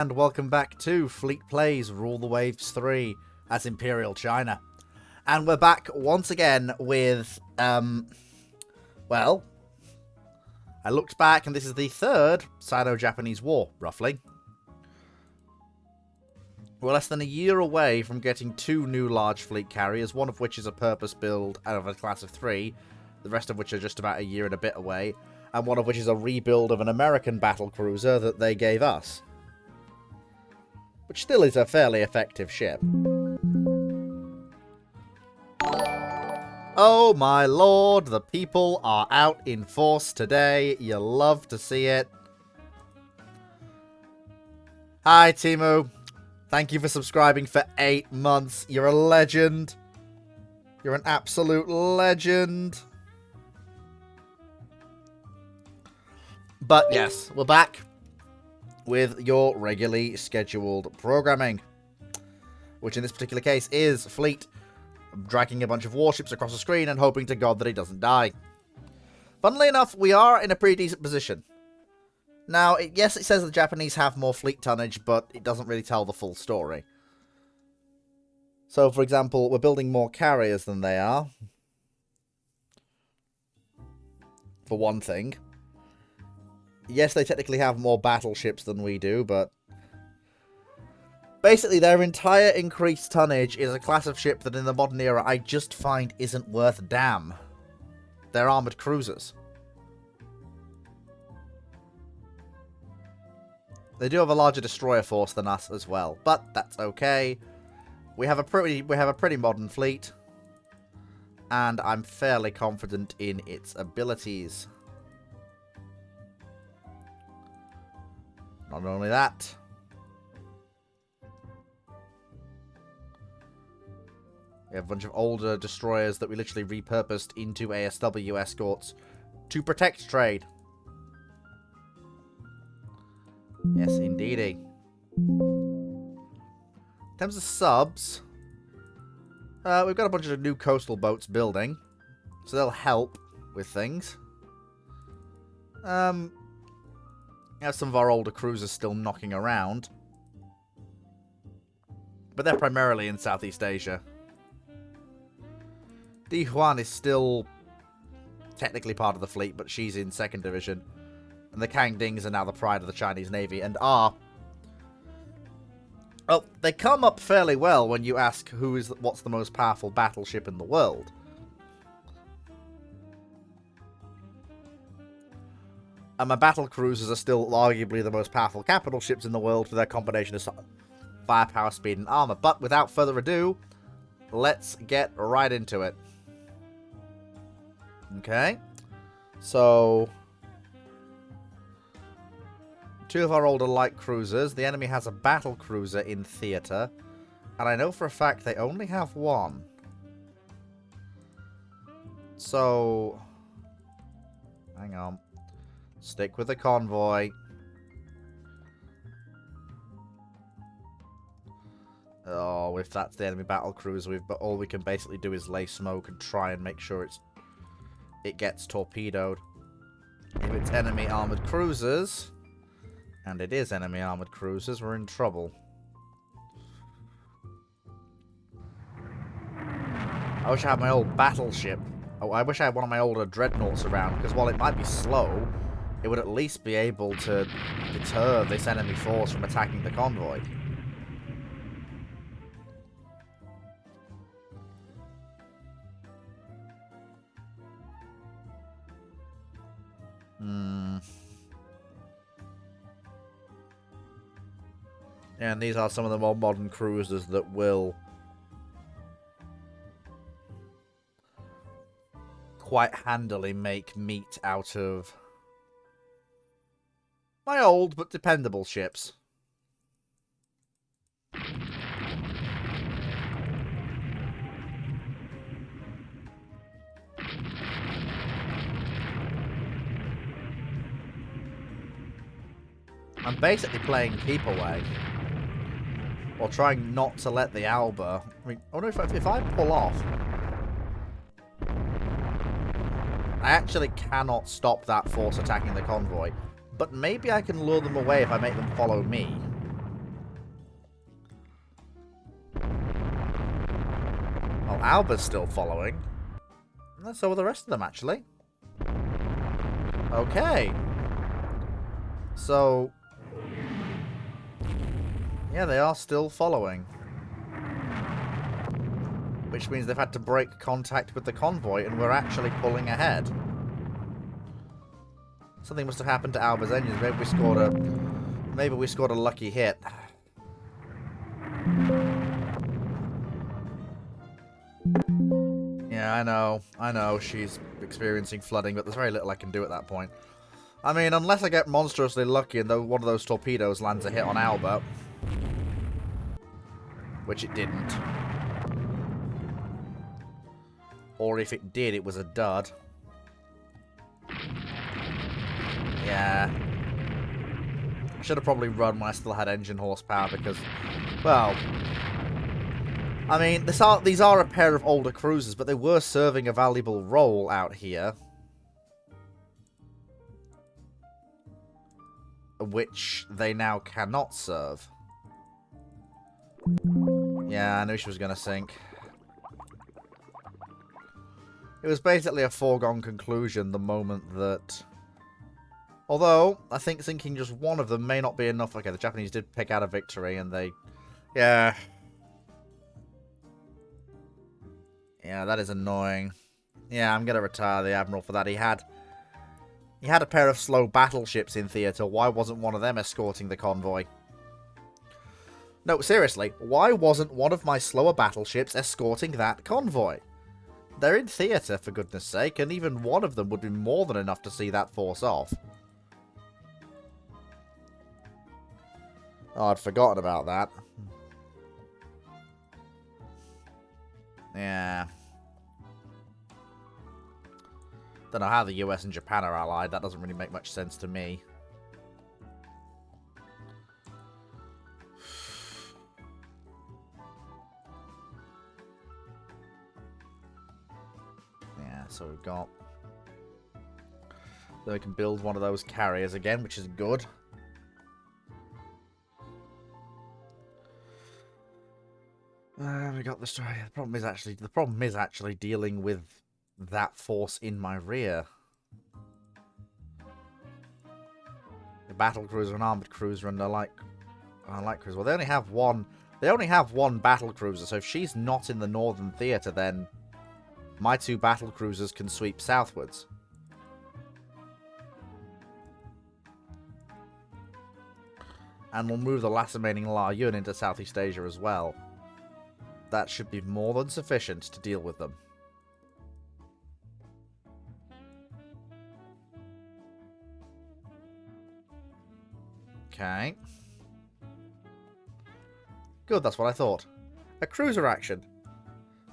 And welcome back to Fleet Plays Rule the Waves 3 as Imperial China. And we're back once again with, well, I looked back and this is the third Sino-Japanese war, roughly. We're less than a year away from getting two new large fleet carriers, one of which is a purpose build out of a class of 3, the rest of which are just about a year and a bit away, and one of which is a rebuild of an American battle cruiser that they gave us. Which still is a fairly effective ship. Oh my lord, the people are out in force today. You love to see it. Hi, Timu. Thank you for subscribing for 8 months. You're a legend. You're an absolute legend. But yes, we're back with your regularly scheduled programming, which in this particular case is Fleet dragging a bunch of warships across the screen and hoping to God that he doesn't die. Funnily enough, we are in a pretty decent position. Now, yes, it says the Japanese have more fleet tonnage, but it doesn't really tell the full story. So, for example, we're building more carriers than they are. For one thing. Yes, they technically have more battleships than we do, but basically their entire increased tonnage is a class of ship that in the modern era I just find isn't worth a damn. They're armoured cruisers. They do have a larger destroyer force than us as well, but that's okay. We have a pretty modern fleet, and I'm fairly confident in its abilities. Not only that, we have a bunch of older destroyers that we literally repurposed into ASW escorts to protect trade. Yes, indeedy. In terms of subs, we've got a bunch of new coastal boats building, so they'll help with things. We have some of our older cruisers still knocking around, but they're primarily in Southeast Asia. Di Huan is still technically part of the fleet, but she's in 2nd Division. And the Kang Dings are now the pride of the Chinese Navy, and are... well, they come up fairly well when you ask what's the most powerful battleship in the world. And my battle cruisers are still arguably the most powerful capital ships in the world for their combination of firepower, speed, and armor. But without further ado, let's get right into it. Okay. So, 2 of our older light cruisers. The enemy has a battle cruiser in theater. And I know for a fact they only have 1. So, hang on. Stick with the convoy. Oh, if that's the enemy battle cruiser, all we can basically do is lay smoke and try and make sure it gets torpedoed. If it's enemy armored cruisers, and it is enemy armored cruisers, we're in trouble. I wish I had my old battleship. Oh, I wish I had one of my older dreadnoughts around, because while it might be slow, it would at least be able to deter this enemy force from attacking the convoy. And these are some of the more modern cruisers that will quite handily make meat out of my old but dependable ships. I'm basically playing keep away, or trying not to let the Alba. I mean, I wonder if I pull off, I actually cannot stop that force attacking the convoy. But maybe I can lure them away if I make them follow me. Alba's still following. And so are the rest of them, actually. Okay. So... yeah, they are still following. Which means they've had to break contact with the convoy, and we're actually pulling ahead. Something must have happened to Alba's engines. Maybe we scored a lucky hit. Yeah, I know she's experiencing flooding, but there's very little I can do at that point. I mean, unless I get monstrously lucky and one of those torpedoes lands a hit on Alba. Which it didn't. Or if it did, it was a dud. Yeah. I should have probably run when I still had engine horsepower because, well... I mean, these are a pair of older cruisers, but they were serving a valuable role out here. Which they now cannot serve. Yeah, I knew she was going to sink. It was basically a foregone conclusion the moment that... although, I think sinking just one of them may not be enough. Okay, the Japanese did pick out a victory, and they... yeah. Yeah, that is annoying. Yeah, I'm going to retire the Admiral for that. He had a pair of slow battleships in theatre. Why wasn't one of them escorting the convoy? No, seriously, why wasn't one of my slower battleships escorting that convoy? They're in theatre, for goodness sake, and even one of them would be more than enough to see that force off. Oh, I'd forgotten about that. Yeah. Don't know how the US and Japan are allied. That doesn't really make much sense to me. Yeah, so we've got... then we can build one of those carriers again, which is good. We got the story. The problem is actually dealing with that force in my rear. The battle cruiser, an armored cruiser, and a light cruiser. Well, they only have one. They only have one battle cruiser. So if she's not in the northern theater, then my two battle cruisers can sweep southwards. And we'll move the last remaining La Yun into Southeast Asia as well. That should be more than sufficient to deal with them. Okay. Good, that's what I thought. A cruiser action.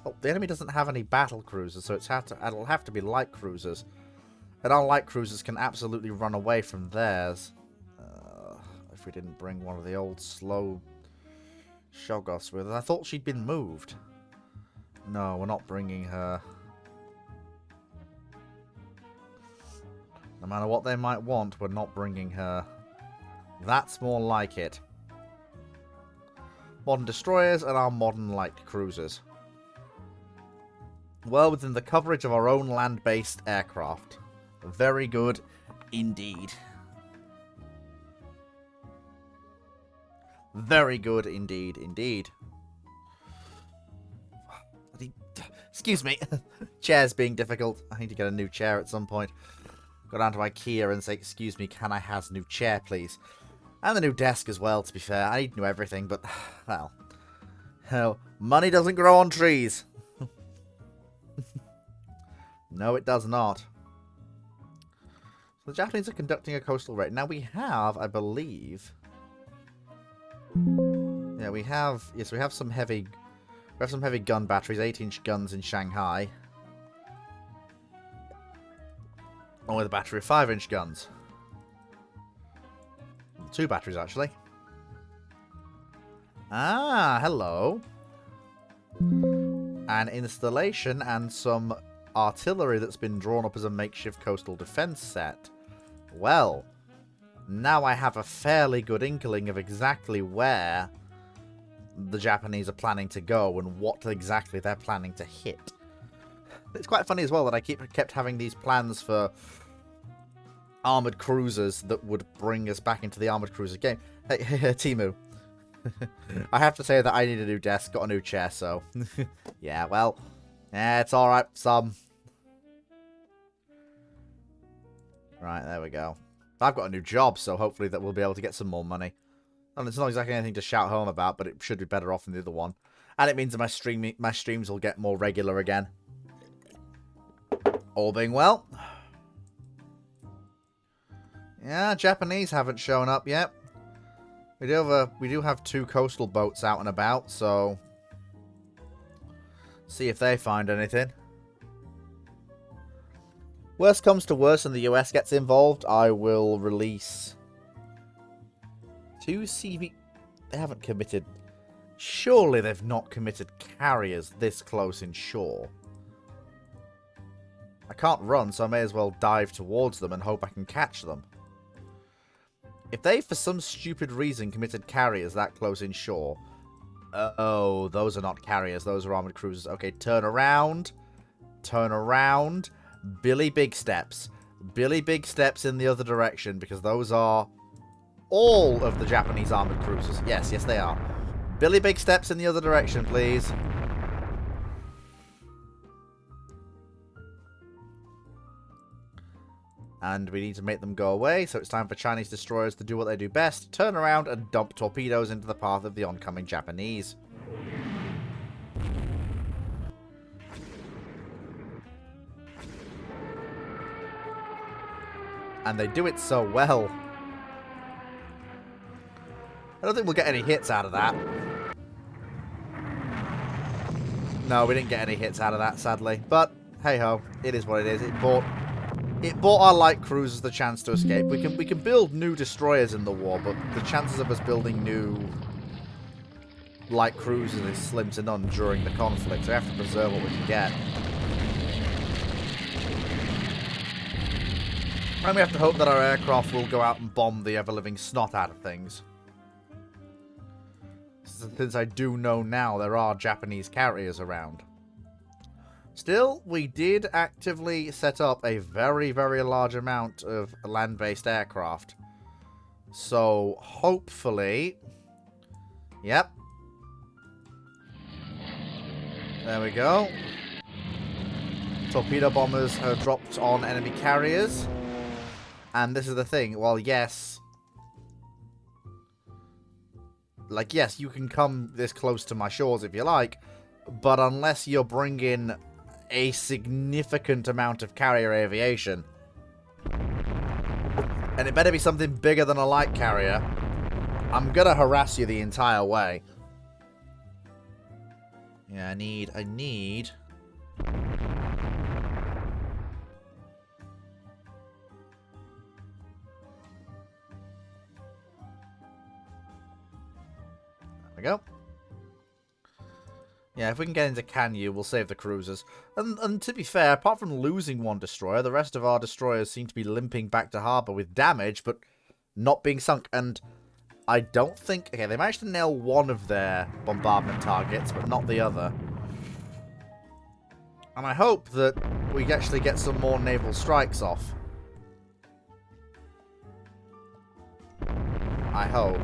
Oh, the enemy doesn't have any battle cruisers, so it'll have to be light cruisers. And our light cruisers can absolutely run away from theirs. If we didn't bring one of the old slow Shoggoths with us. I thought she'd been moved. No, we're not bringing her. No matter what they might want, we're not bringing her. That's more like it. Modern destroyers and our modern light cruisers. Well within the coverage of our own land-based aircraft. Very good indeed. Very good indeed, indeed. Excuse me. Chair's being difficult. I need to get a new chair at some point. Go down to IKEA and say, excuse me, can I have a new chair, please? And the new desk as well, to be fair. I need new everything, but, well. Hell, money doesn't grow on trees. No, it does not. So the Japanese are conducting a coastal raid. Now we have, I believe... yeah, we have... yes, we have some heavy... we have some heavy gun batteries, 8-inch guns in Shanghai. Along with a battery of 5-inch guns. 2 batteries, actually. Ah, hello. An installation and some artillery that's been drawn up as a makeshift coastal defense set. Well, now I have a fairly good inkling of exactly where the Japanese are planning to go and what exactly they're planning to hit. It's quite funny as well that I kept having these plans for armored cruisers that would bring us back into the armored cruiser game. Hey, Timu. I have to say that I need a new desk, got a new chair, so... yeah, well... yeah, it's alright, some... right, there we go. I've got a new job, so hopefully that we'll be able to get some more money. And it's not exactly anything to shout home about, but it should be better off than the other one. And it means that my streams will get more regular again. All being well. Yeah, Japanese haven't shown up yet. We do have 2 coastal boats out and about, so see if they find anything. Worst comes to worst and the US gets involved, I will release 2 CV... They haven't committed... Surely they've not committed carriers this close inshore. I can't run, so I may as well dive towards them and hope I can catch them. If they, for some stupid reason, committed carriers that close inshore... oh, those are not carriers. Those are armored cruisers. Okay, turn around. Turn around. Billy Big Steps. Billy Big Steps in the other direction, because those are all of the Japanese armored cruisers. Yes, yes they are. Billy Big Steps in the other direction, please. And we need to make them go away, so it's time for Chinese destroyers to do what they do best. Turn around and dump torpedoes into the path of the oncoming Japanese. And they do it so well. I don't think we'll get any hits out of that. No, we didn't get any hits out of that, sadly. But, hey-ho, it is what it is. It bought our light cruisers the chance to escape. We can build new destroyers in the war, but the chances of us building new light cruisers is slim to none during the conflict, so we have to preserve what we can get. And we have to hope that our aircraft will go out and bomb the ever-living snot out of things. Since I do know now there are Japanese carriers around. Still, we did actively set up a very, very large amount of land-based aircraft. So, hopefully... Yep. There we go. Torpedo bombers have dropped on enemy carriers. And this is the thing. Well, yes. Like, yes, you can come this close to my shores if you like. But unless you're bringing a significant amount of carrier aviation, and it better be something bigger than a light carrier, I'm gonna harass you the entire way. Yeah, I need... There we go. Yeah, if we can get into Kanyu, we'll save the cruisers. And to be fair, apart from losing one destroyer, the rest of our destroyers seem to be limping back to harbour with damage, but not being sunk. And I don't think... Okay, they managed to nail one of their bombardment targets, but not the other. And I hope that we actually get some more naval strikes off. I hope.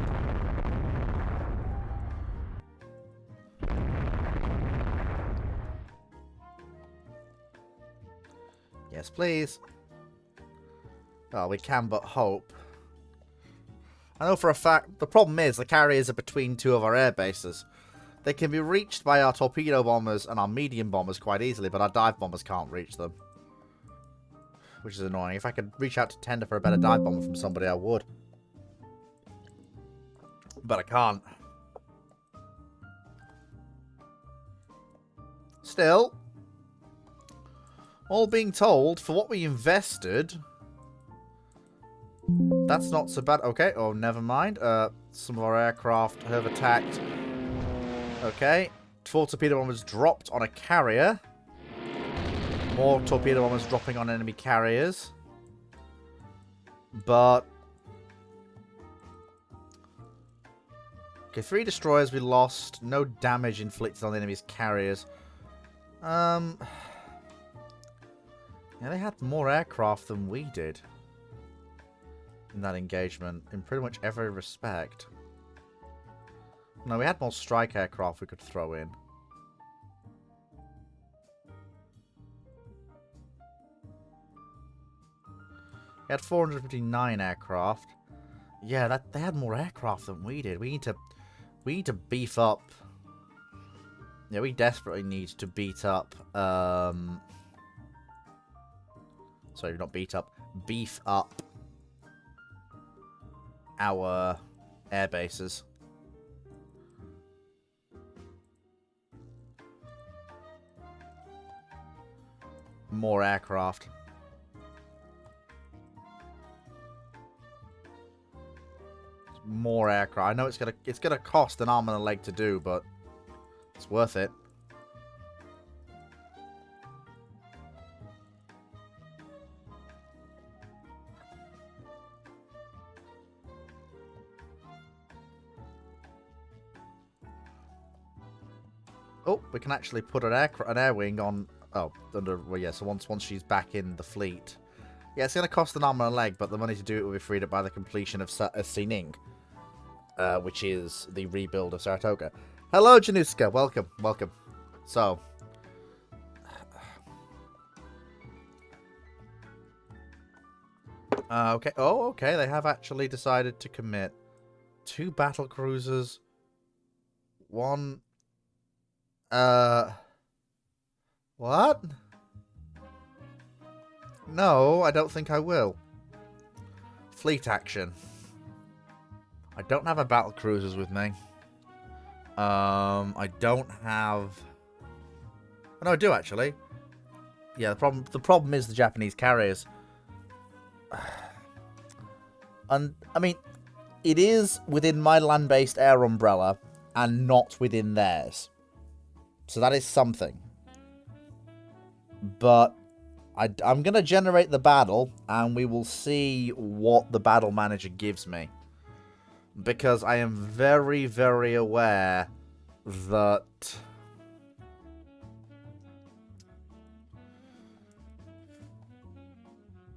Yes, please. Well, we can but hope. I know for a fact, the problem is the carriers are between 2 of our air bases. They can be reached by our torpedo bombers and our medium bombers quite easily, but our dive bombers can't reach them. Which is annoying. If I could reach out to tender for a better dive bomber from somebody, I would. But I can't. Still... all being told, for what we invested, that's not so bad. Okay, oh, never mind. Some of our aircraft have attacked. Okay, 4 torpedo bombers dropped on a carrier. More torpedo bombers dropping on enemy carriers. But... Okay, 3 destroyers we lost. No damage inflicted on the enemy's carriers. Yeah, they had more aircraft than we did in that engagement, in pretty much every respect. No, we had more strike aircraft we could throw in. We had 459 aircraft. Yeah, they had more aircraft than we did. We need to beef up. Yeah, we desperately need to beat up. Sorry, not beat up. Beef up our air bases. More aircraft. More aircraft. I know it's gonna cost an arm and a leg to do, but it's worth it. Oh, we can actually put an air wing on. Oh, well, yeah. So once she's back in the fleet, yeah, it's gonna cost an arm and a leg, but the money to do it will be freed up by the completion of Sining, which is the rebuild of Saratoga. Hello, Januska. Welcome, welcome. So, okay. Oh, okay. They have actually decided to commit 2 battle cruisers, 1. What? No, I don't think I will. Fleet action. I don't have a battle cruisers with me. I don't have. Oh, no, I do actually. Yeah, the problem is the Japanese carriers. And I mean, it is within my land-based air umbrella and not within theirs. So that is something. But I'm going to generate the battle, and we will see what the battle manager gives me. Because I am very, very aware that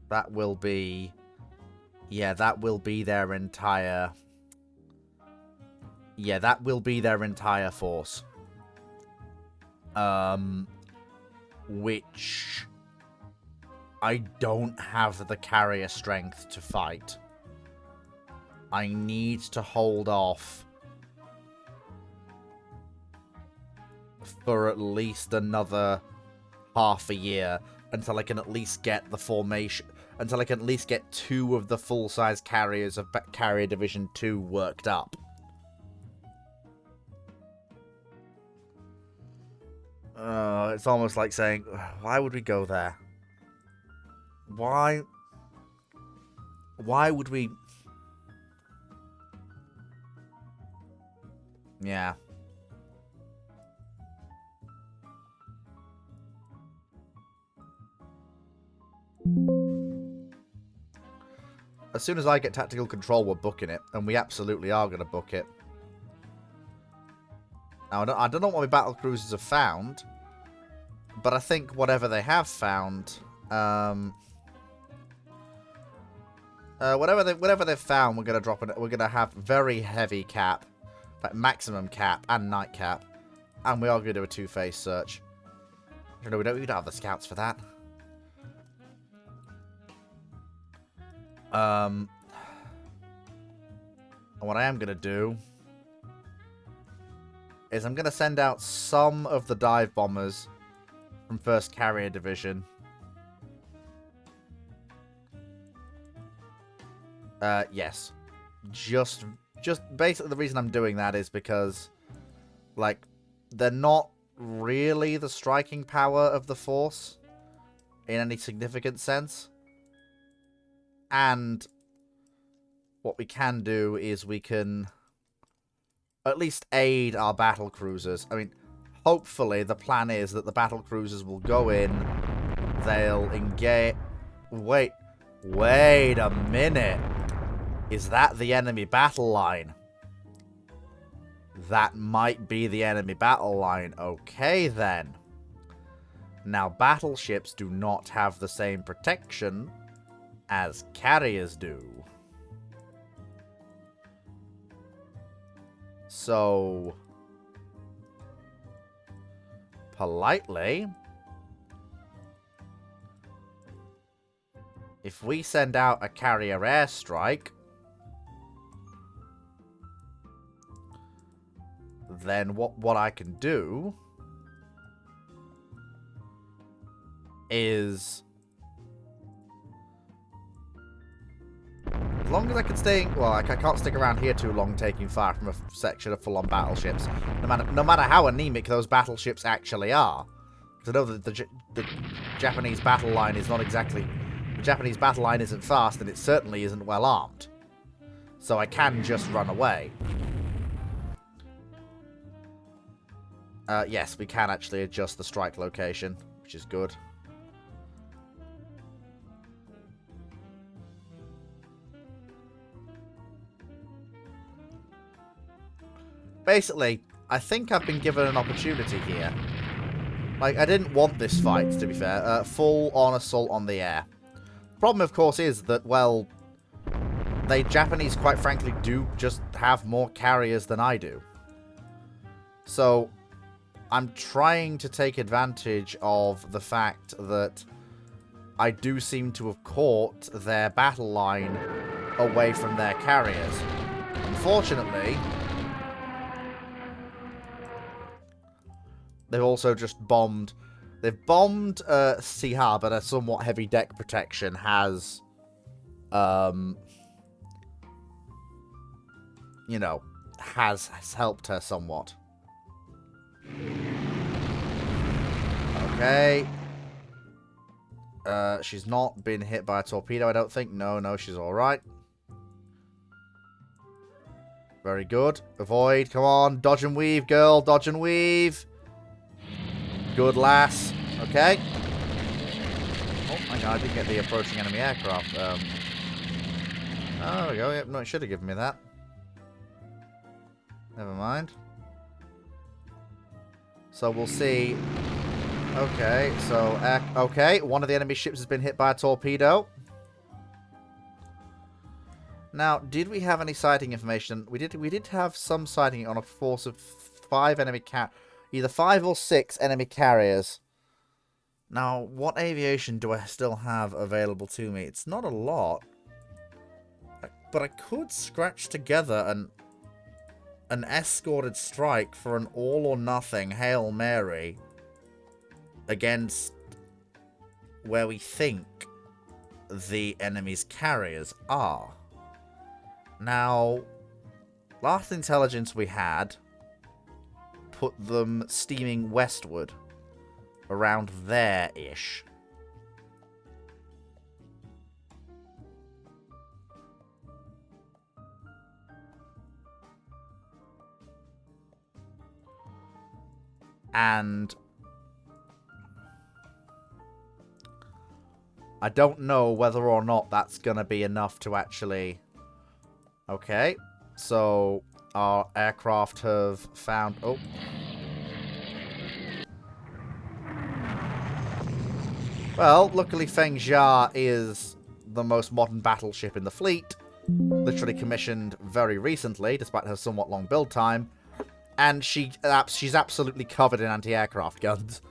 that will be... Yeah, that will be their entire... Yeah, that will be their entire force. Which I don't have the carrier strength to fight. I need to hold off for at least another half a year until I can at least get the formation, until I can at least get 2 of the full-size carriers of Carrier Division 2 worked up. It's almost like saying, why would we go there? Why would we... Yeah. As soon as I get tactical control, we're booking it. And we absolutely are going to book it. Now, I don't know what my battle cruisers have found. But I think whatever they have found... whatever they've found, we're going to drop it. We're going to have very heavy cap. Like maximum cap and night cap. And we are going to do a 2-phase search. No, we don't have the scouts for that. And what I am going to do is I'm going to send out some of the dive bombers from 1st Carrier Division. Yes. Just basically the reason I'm doing that is because, like, they're not really the striking power of the Force in any significant sense. And what we can do is we can at least aid our battle cruisers. I mean, hopefully the plan is that the battle cruisers will go in, they'll engage... Wait a minute. Is that the enemy battle line? That might be the enemy battle line. Okay, then. Now, battleships do not have the same protection as carriers do. So, politely, if we send out a carrier airstrike, then what I can do is, as long as I can stay, well, I can't stick around here too long taking fire from a section of full-on battleships, no matter how anemic those battleships actually are. Because I know that the Japanese battle line is not exactly, the Japanese battle line isn't fast, and it certainly isn't well armed. So I can just run away. Yes, we can actually adjust the strike location, which is good. Basically, I think I've been given an opportunity here. Like, I didn't want this fight, to be fair. Full-on assault on the air. Problem, of course, is that, well, the Japanese, quite frankly, do just have more carriers than I do. So, I'm trying to take advantage of the fact that I do seem to have caught their battle line away from their carriers. Unfortunately, they've also just bombed. They've bombed Siha, but a somewhat heavy deck protection has, you know, has helped her somewhat. Okay. She's not been hit by a torpedo, I don't think. No, she's alright. Very good. Avoid. Come on. Dodge and weave, girl. Dodge and weave. Good, lass. Okay. Oh, hang on. I did get the approaching enemy aircraft. Oh, there we go. Yep, no, it should have given me that. Never mind. So we'll see. Okay, so, okay, one of the enemy ships has been hit by a torpedo. Now, did we have any sighting information? We did have some sighting on a force of 5 enemy either 5 or 6 enemy carriers. Now, what aviation do I still have available to me? It's not a lot. But I could scratch together an escorted strike for an all-or-nothing Hail Mary against where we think the enemy's carriers are. Now, last intelligence we had put them steaming westward, around there-ish. And I don't know whether or not that's going to be enough to actually... Okay, so our aircraft have found... Oh. Well, luckily Feng Jia is the most modern battleship in the fleet. Literally commissioned very recently, despite her somewhat long build time. And she's absolutely covered in anti-aircraft guns.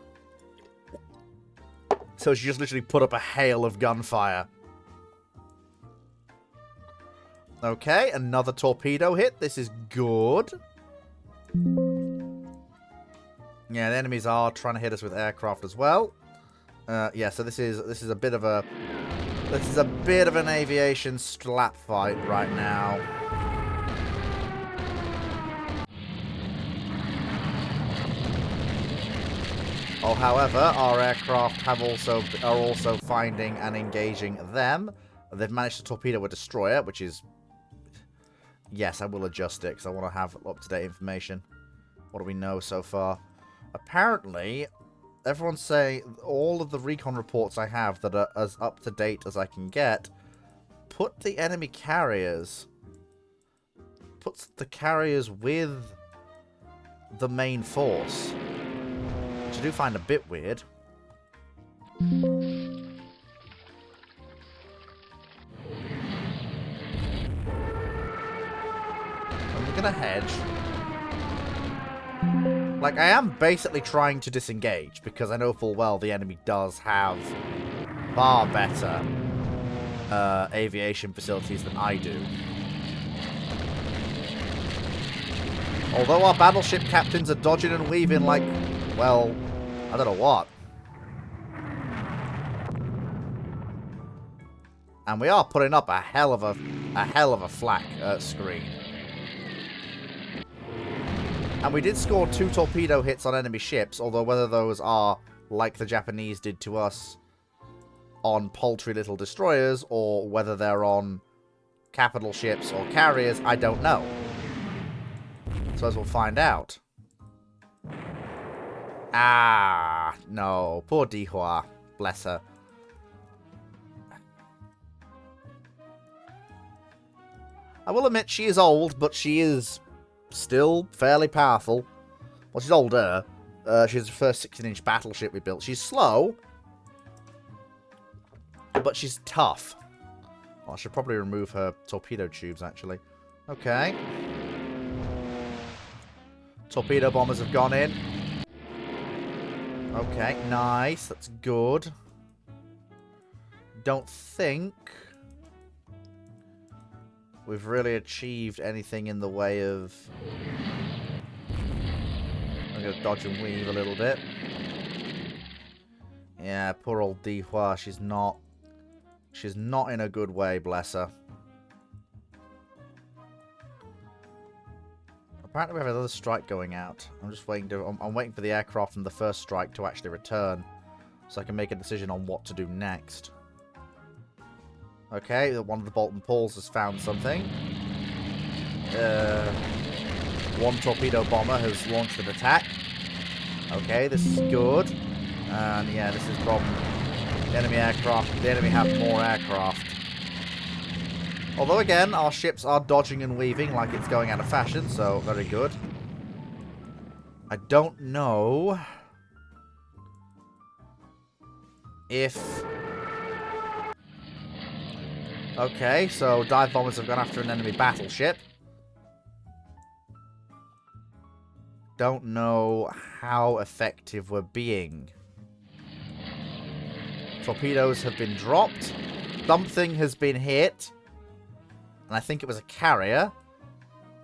So she just literally put up a hail of gunfire. Okay, another torpedo hit. This is good. Yeah, the enemies are trying to hit us with aircraft as well. Yeah, so this is a bit of a an aviation slap fight right now. Oh, however, our aircraft are also finding and engaging them. They've managed to torpedo a destroyer, which is... Yes, I will adjust it, because I want to have up-to-date information. What do we know so far? Apparently, everyone's saying all of the recon reports I have that are as up-to-date as I can get put the enemy carriers... Puts the carriers with the main force. Which I do find a bit weird. I'm gonna hedge. Like, I am basically trying to disengage, because I know full well the enemy does have far better aviation facilities than I do. Although our battleship captains are dodging and weaving like, well, I don't know what. And we are putting up a hell of a flak screen. And we did score 2 torpedo hits on enemy ships, although whether those are like the Japanese did to us on paltry little destroyers, or whether they're on capital ships or carriers, I don't know. So as we'll find out. Ah, no. Poor Dihua. Bless her. I will admit she is old, but she is still fairly powerful. Well, she's older. She's the first 16-inch battleship we built. She's slow, but she's tough. Well, I should probably remove her torpedo tubes, actually. Okay. Torpedo bombers have gone in. Okay, nice. That's good. Don't think we've really achieved anything in the way of... I'm going to dodge and weave a little bit. Yeah, poor old Dihua. She's not in a good way, bless her. Apparently we have another strike going out. I'm just waiting to... I'm waiting for the aircraft from the first strike to actually return, so I can make a decision on what to do next. Okay, one of the Bolton Pauls has found something. One torpedo bomber has launched an attack. Okay, this is good. And yeah, this is problem. The enemy aircraft. The enemy have more aircraft. Although again, our ships are dodging and weaving like it's going out of fashion, so very good. I don't know if... Okay, so dive bombers have gone after an enemy battleship. Don't know how effective we're being. Torpedoes have been dropped. Something has been hit. And I think it was a carrier.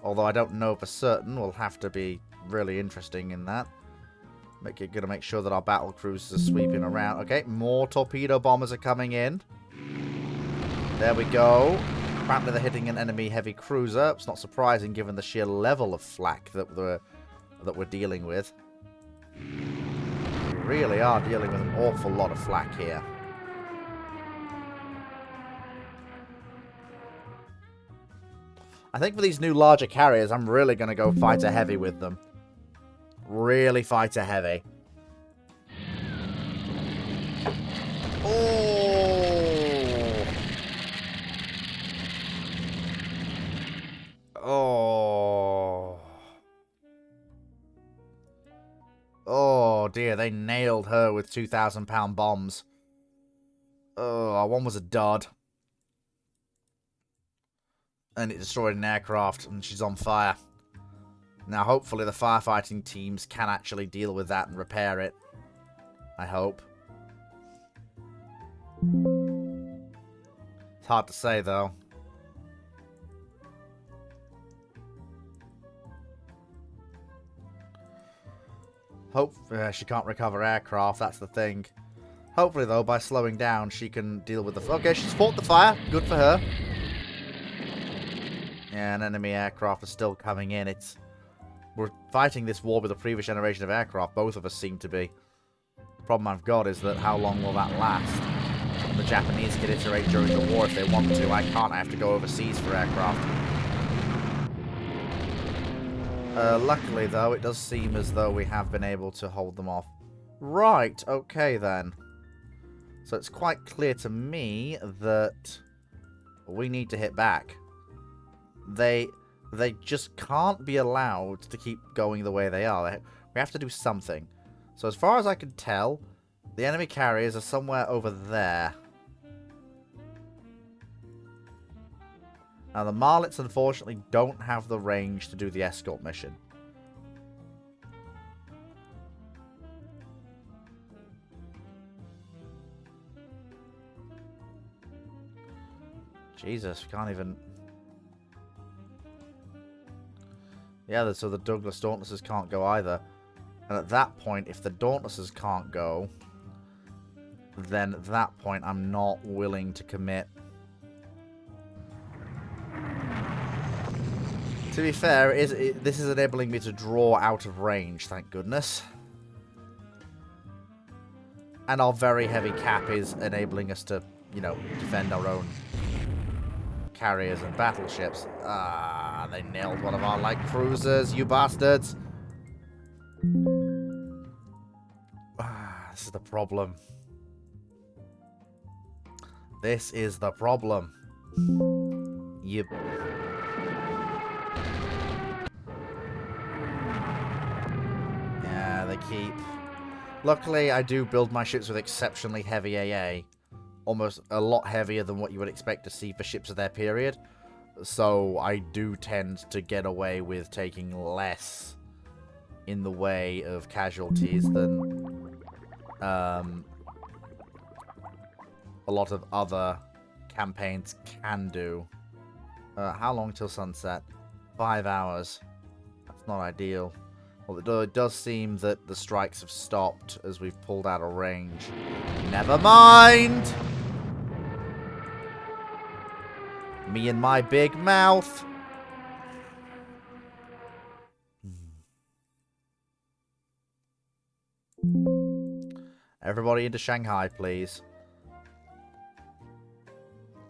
Although I don't know for certain. We'll have to be really interesting in that. Gonna make sure that our battle cruisers are sweeping around. Okay, more torpedo bombers are coming in. There we go. Apparently they're hitting an enemy heavy cruiser. It's not surprising given the sheer level of flak that we're dealing with. We really are dealing with an awful lot of flak here. I think for these new larger carriers, I'm really going to go fighter heavy with them. Really fighter heavy. Oh! Oh. Oh dear, they nailed her with 2,000-pound bombs. Oh, one was a dud. And it destroyed an aircraft, and she's on fire. Now, hopefully the firefighting teams can actually deal with that and repair it. I hope. It's hard to say, though. Hope she can't recover aircraft, that's the thing. Hopefully, though, by slowing down, she can deal with the... Okay, she's fought the fire. Good for her. Yeah, an enemy aircraft is still coming in. We're fighting this war with a previous generation of aircraft. Both of us seem to be. The problem I've got is that how long will that last? The Japanese can iterate during the war if they want to. I can't. I have to go overseas for aircraft. Luckily, though, it does seem as though we have been able to hold them off. Right, okay then. So it's quite clear to me that we need to hit back. They just can't be allowed to keep going the way they are. We have to do something. So as far as I can tell, the enemy carriers are somewhere over there. Now the Marlets unfortunately don't have the range to do the escort mission. Jesus, we can't even... Yeah, so the Douglas Dauntlesses can't go either. And at that point, if the Dauntlesses can't go, then at that point I'm not willing to commit. To be fair, this is enabling me to draw out of range, thank goodness. And our very heavy cap is enabling us to, you know, defend our own carriers and battleships. Ah, they nailed one of our light cruisers, you bastards. Ah, this is the problem. This is the problem. Yep. Yeah, they keep... Luckily, I do build my ships with exceptionally heavy AA. Almost a lot heavier than what you would expect to see for ships of their period. So I do tend to get away with taking less in the way of casualties than a lot of other campaigns can do. How long till sunset? 5 hours. That's not ideal. Well, it does seem that the strikes have stopped as we've pulled out of range. Never mind! Me and my big mouth. Everybody into Shanghai, please.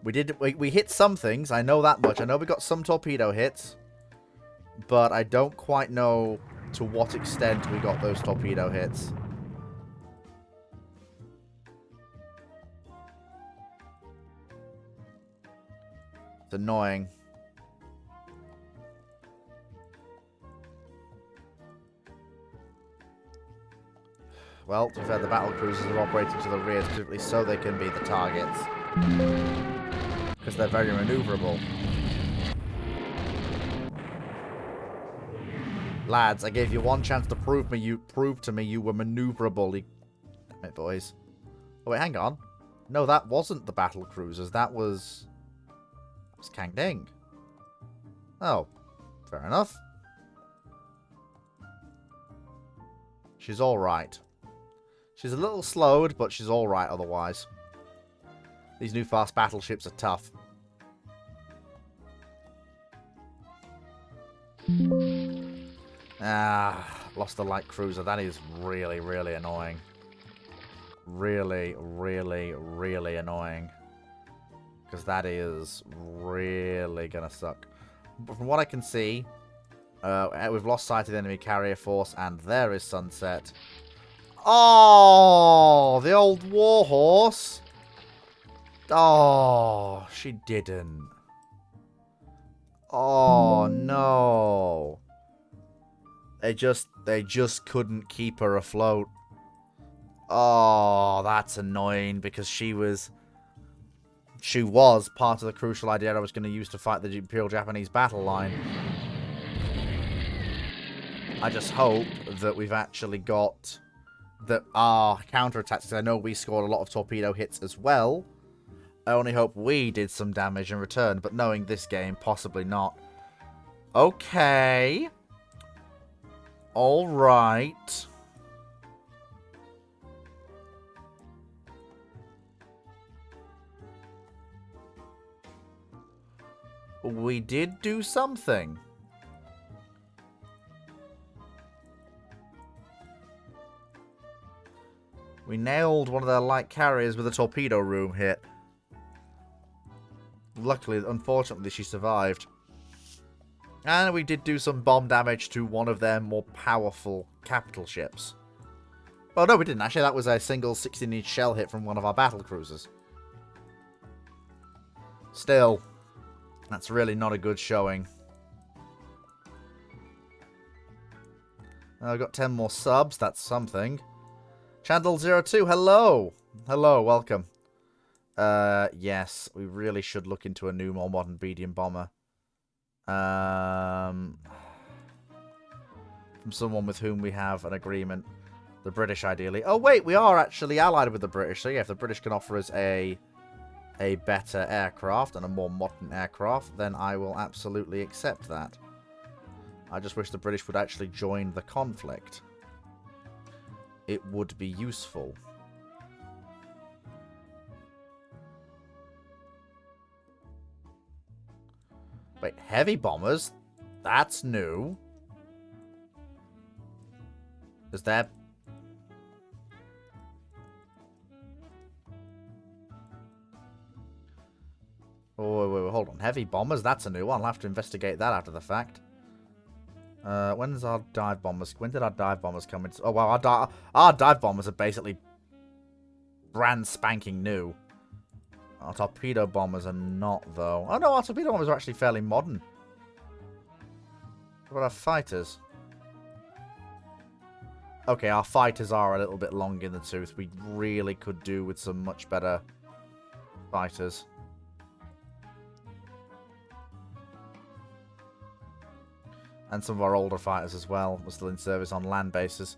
We hit some things, I know that much. I know we got some torpedo hits. But I don't quite know to what extent we got those torpedo hits. It's annoying. Well, to be fair, the battle cruisers are operating to the rear specifically so they can be the targets. Because they're very maneuverable. Lads, I gave you one chance to prove to me you were maneuverable. Damn it, boys. Oh, wait, hang on. No, that wasn't the battle cruisers. That was Kang Ding. Oh, fair enough. She's alright. She's a little slowed, but she's alright otherwise. These new fast battleships are tough. Ah, lost the light cruiser. That is really, really annoying. Really, really, really annoying. Because that is really going to suck. But from what I can see, we've lost sight of the enemy carrier force, and there is sunset. Oh, the old warhorse. Oh, she didn't. Oh, no. They just couldn't keep her afloat. Oh, that's annoying because she was part of the crucial idea I was going to use to fight the Imperial Japanese battle line. I just hope that we've actually got that our counterattacks. I know we scored a lot of torpedo hits as well. I only hope we did some damage in return, but knowing this game, possibly not. Okay. Alright. We did do something. We nailed one of their light carriers with a torpedo room hit. Luckily, unfortunately, she survived. And we did do some bomb damage to one of their more powerful capital ships. Well, no, we didn't. Actually, that was a single 16-inch shell hit from one of our battle cruisers. Still, that's really not a good showing. I've got 10 more subs. That's something. Chandel02, hello! Hello, welcome. Yes, we really should look into a new, more modern medium bomber. From someone with whom we have an agreement. The British, ideally. Oh, wait, we are actually allied with the British. So, yeah, if the British can offer us a better aircraft and a more modern aircraft, then I will absolutely accept that. I just wish the British would actually join the conflict. It would be useful. Wait, heavy bombers? That's new. Is there... Oh, wait, hold on. Heavy bombers? That's a new one. I'll have to investigate that after the fact. When's our dive bombers? When did our dive bombers come into... Oh, well, our dive bombers are basically brand spanking new. Our torpedo bombers are not, though. Oh, no, our torpedo bombers are actually fairly modern. What about our fighters? Okay, our fighters are a little bit long in the tooth. We really could do with some much better fighters. And some of our older fighters as well are still in service on land bases.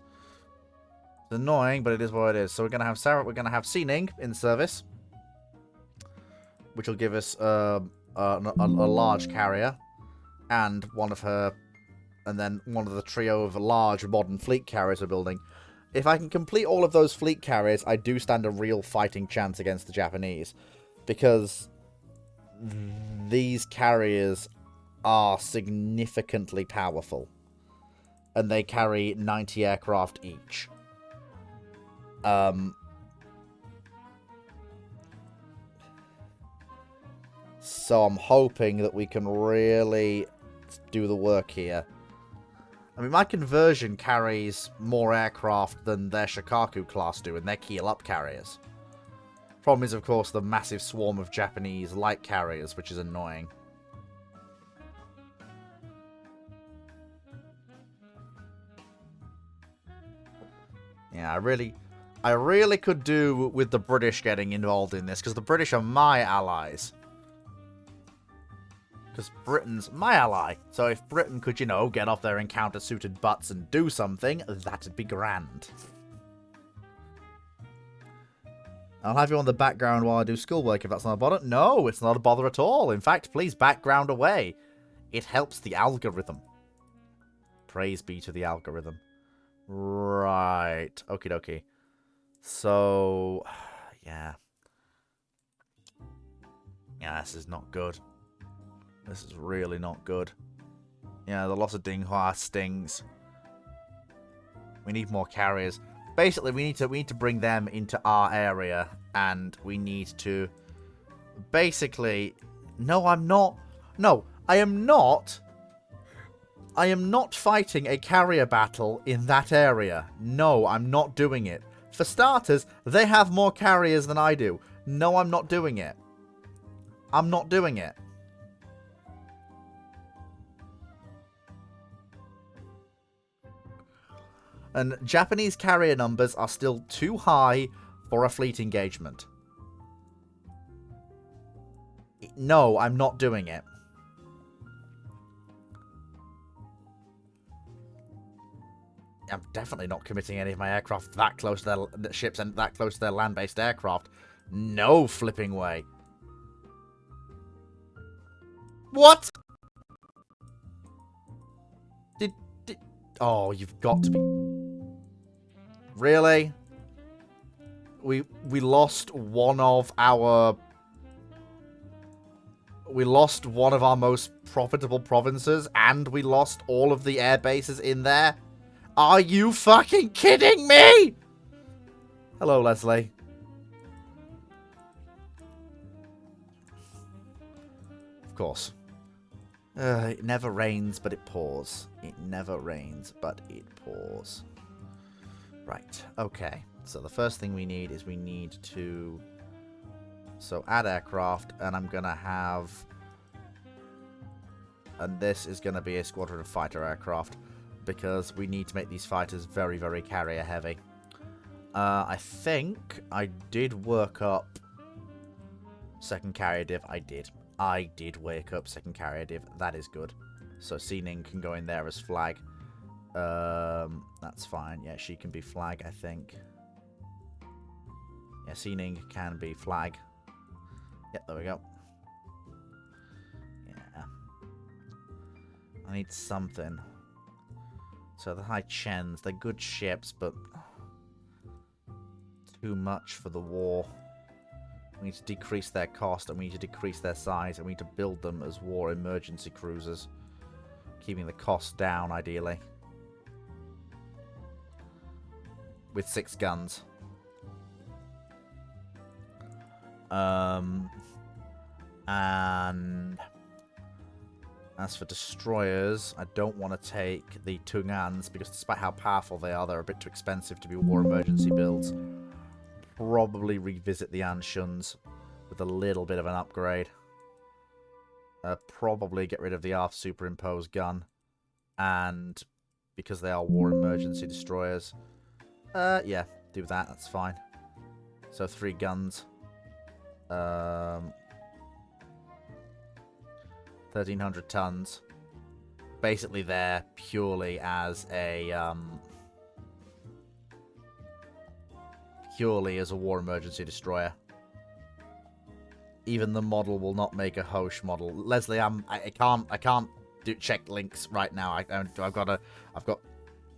It's annoying, but it is what it is. So we're gonna have Sining in service, which will give us a large carrier, and one of her, and then one of the trio of large modern fleet carriers we're building. If I can complete all of those fleet carriers, I do stand a real fighting chance against the Japanese, because these carriers are significantly powerful, and they carry 90 aircraft each. So I'm hoping that we can really do the work here. I mean, my conversion carries more aircraft than their Shikaku class do, and their keel-up carriers. Problem is, of course, the massive swarm of Japanese light carriers, which is annoying. Yeah, I really could do with the British getting involved in this, because the British are my allies. Because Britain's my ally. So if Britain could, you know, get off their encounter-suited butts and do something, that'd be grand. I'll have you on the background while I do schoolwork if that's not a bother. No, it's not a bother at all. In fact, please background away. It helps the algorithm. Praise be to the algorithm. Right. Okie dokie. So, yeah. Yeah, this is not good. This is really not good. Yeah, the loss of Dinghua stings. We need more carriers. Basically, we need to bring them into our area, and we need to basically... No, I'm not. No, I am not. I am not fighting a carrier battle in that area. No, I'm not doing it. For starters, they have more carriers than I do. No, I'm not doing it. I'm not doing it. And Japanese carrier numbers are still too high for a fleet engagement. No, I'm not doing it. I'm definitely not committing any of my aircraft that close to their ships and that close to their land-based aircraft. No flipping way. What? Did... Oh, you've got to be... Really? We lost one of our... We lost one of our most profitable provinces, and we lost all of the air bases in there? Are you fucking kidding me? Hello, Leslie. Of course. It never rains, but it pours. It never rains, but it pours. Right, okay. So the first thing we need is we need to... So add aircraft, and I'm going to have... And this is going to be a squadron of fighter aircraft. because we need to make these fighters very, very carrier heavy. I think I did work up second carrier div. I did wake up second carrier div. That is good. So Xening can go in there as flag. That's fine. Yeah, she can be flag, I think. Yeah, Xening can be flag. Yep, there we go. Yeah. I need something. So the High Chens, they're good ships, but too much for the war. We need to decrease their cost, and we need to decrease their size, and we need to build them as war emergency cruisers. Keeping the cost down, ideally. With 6 guns. And as for destroyers, I don't want to take the Tungans, because despite how powerful they are, they're a bit too expensive to be war emergency builds. Probably revisit the Anshuns with a little bit of an upgrade. Probably get rid of the Arth superimposed gun. And because they are war emergency destroyers. Yeah, do that, that's fine. So 3 guns. 1,300 tons. Basically there purely as a war emergency destroyer. Even the model will not make a Hosh model. Leslie, I can't check links right now. I've got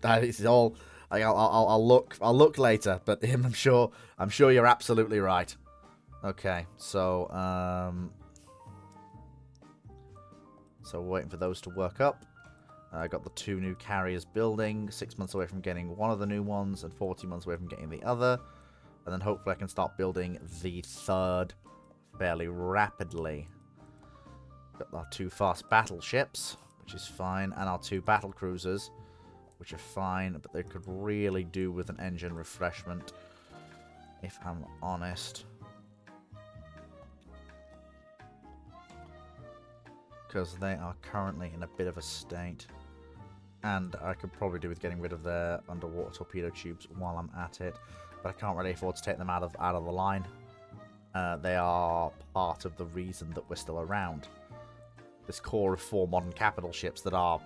this is all. I'll look later. But I'm sure you're absolutely right. Okay, so we're waiting for those to work up. I got the 2 new carriers building. 6 months away from getting one of the new ones, and 40 months away from getting the other. And then hopefully I can start building the 3rd fairly rapidly. Got our 2 fast battleships, which is fine, and our 2 battle cruisers, which are fine, but they could really do with an engine refreshment, if I'm honest. Because they are currently in a bit of a state. And I could probably do with getting rid of their underwater torpedo tubes while I'm at it. But I can't really afford to take them out of the line. They are part of the reason that we're still around. This core of 4 modern capital ships that are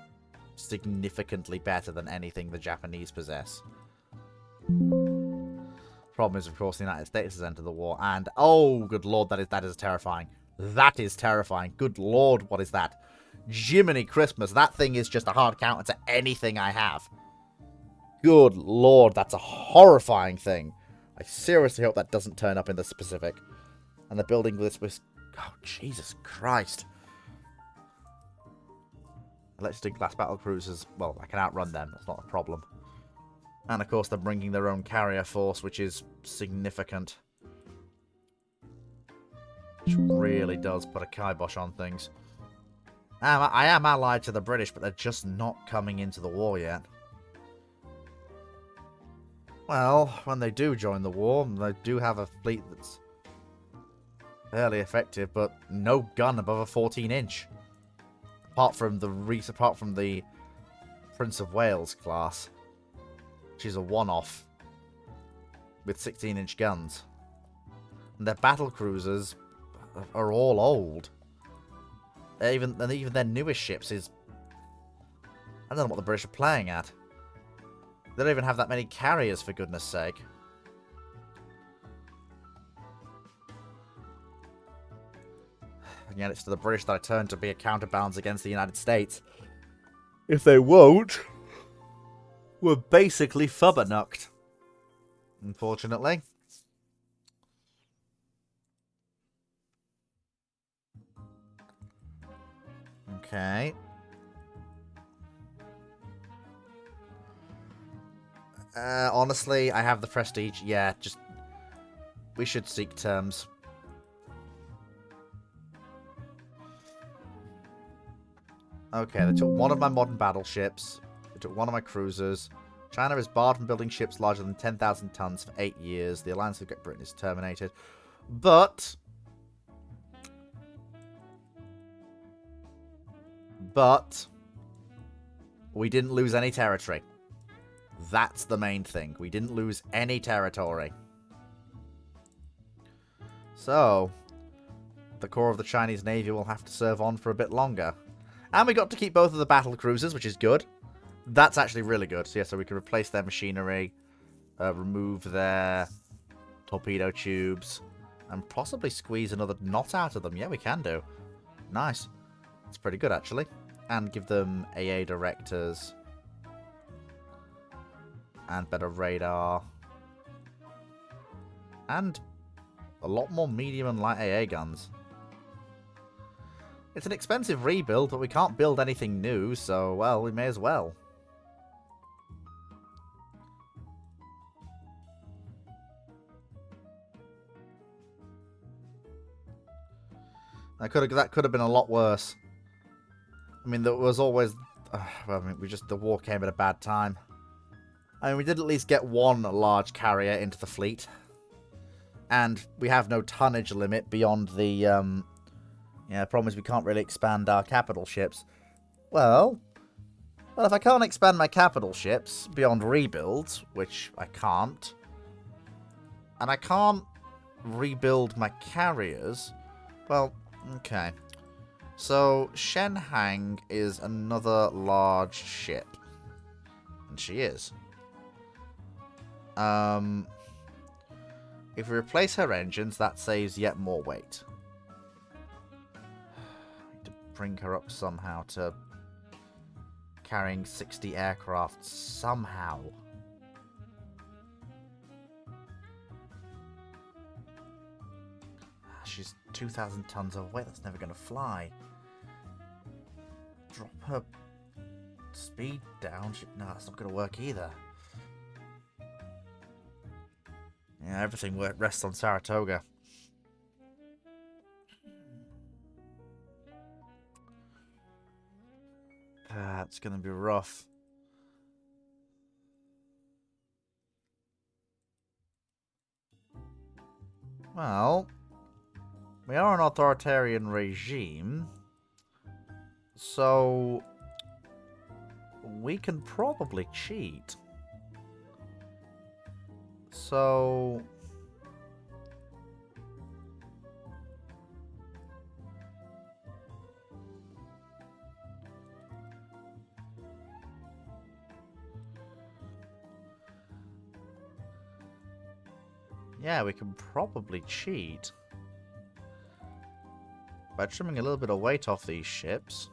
significantly better than anything the Japanese possess. Problem is, of course, the United States has entered the war, and oh, good lord, that is terrifying. That is terrifying. Good lord, what is that? Jiminy Christmas, that thing is just a hard counter to anything I have. Good lord, that's a horrifying thing. I seriously hope that doesn't turn up in the Pacific. And they're building this with... Oh, Jesus Christ. Electric glass battle cruisers, well, I can outrun them. That's not a problem. And, of course, they're bringing their own carrier force, which is significant. Which really does put a kibosh on things. I am allied to the British, but they're just not coming into the war yet. Well, when they do join the war, they do have a fleet that's fairly effective, but no gun above a 14-inch. Apart from the Prince of Wales class, which is a one-off with 16-inch guns. And their battle cruisers are all old. Even their newest ships is... I don't know what the British are playing at. They don't even have that many carriers, for goodness sake. And yet it's to the British that I turn to be a counterbalance against the United States. If they won't, we're basically fubbernucked. Unfortunately. Okay. Honestly, I have the prestige. Yeah, just... We should seek terms. Okay, they took one of my modern battleships. They took one of my cruisers. China is barred from building ships larger than 10,000 tons for 8 years. The alliance with Great Britain is terminated. But... We didn't lose any territory. That's the main thing. We didn't lose any territory. So, the core of the Chinese Navy will have to serve on for a bit longer. And we got to keep both of the battle cruisers, which is good. That's actually really good. So, yeah, so we can replace their machinery, remove their torpedo tubes, and possibly squeeze another knot out of them. Yeah, we can do. Nice. It's pretty good, actually. And give them AA directors. And better radar. And a lot more medium and light AA guns. It's an expensive rebuild, but we can't build anything new, so, well, we may as well. That could have been a lot worse. I mean, there was always... well, I mean, the war came at a bad time. I mean, we did at least get one large carrier into the fleet. And we have no tonnage limit beyond the... yeah, the problem is we can't really expand our capital ships. Well, if I can't expand my capital ships beyond rebuilds, which I can't, and I can't rebuild my carriers, well, okay. So, Shenhang is another large ship. And she is. If we replace her engines, that saves yet more weight. I need to bring her up somehow to carrying 60 aircraft somehow. She's 2,000 tons of weight. That's never going to fly. Drop her speed down. No, that's not going to work either. Yeah, everything rests on Saratoga. That's going to be rough. Well, we are an authoritarian regime, so we can probably cheat. So... yeah, we can probably cheat by trimming a little bit of weight off these ships,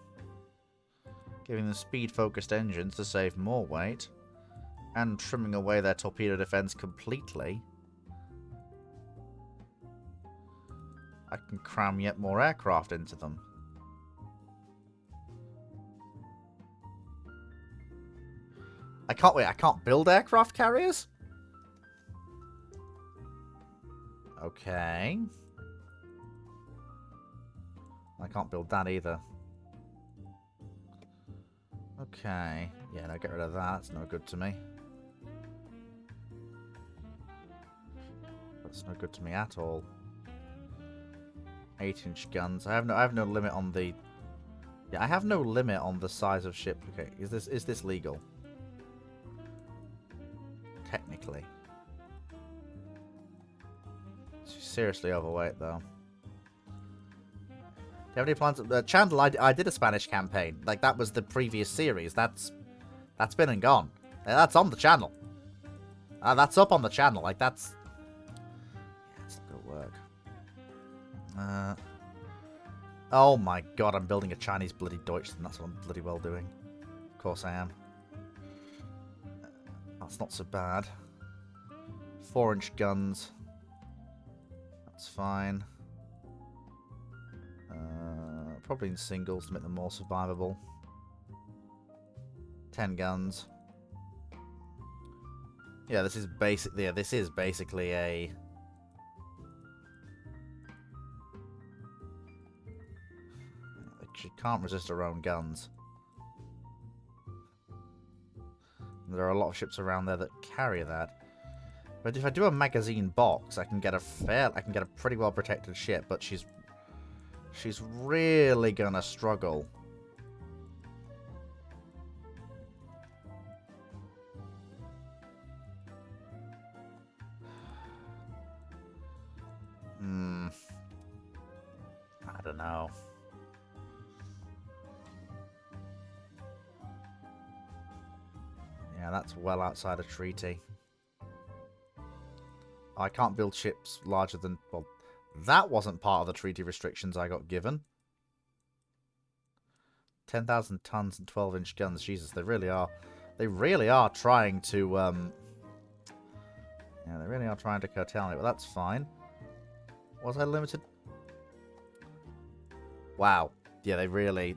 giving them speed-focused engines to save more weight, and trimming away their torpedo defense completely. I can cram yet more aircraft into them. I can't build aircraft carriers? Okay. I can't build that either. Okay. Yeah, no, get rid of that. That's no good to me. That's no good to me at all. 8-inch guns. I have no limit on the... yeah, I have no limit on the size of ship. Okay, is this legal? Technically. She's seriously overweight, though. Do you have any plans? Chandler, I did a Spanish campaign. Like, that was the previous series. That's been and gone. That's on the channel. That's up on the channel. Like, that's... yeah, it's not gonna work. Oh my god, I'm building a Chinese bloody Deutschland. That's what I'm bloody well doing. Of course I am. That's not so bad. 4-inch guns. That's fine. Probably in singles to make them more survivable. 10 guns. Yeah, this is basically a... she can't resist her own guns. There are a lot of ships around there that carry that. But if I do a magazine box, I can get a pretty well protected ship, but she's really gonna struggle. I don't know. Yeah, that's well outside a treaty. I can't build ships larger than... Well, that wasn't part of the treaty restrictions I got given. 10,000 tons and 12-inch guns. Jesus, they really are... They really are trying to... Yeah, they really are trying to curtail me, but that's fine. Was I limited? Wow. Yeah, they really...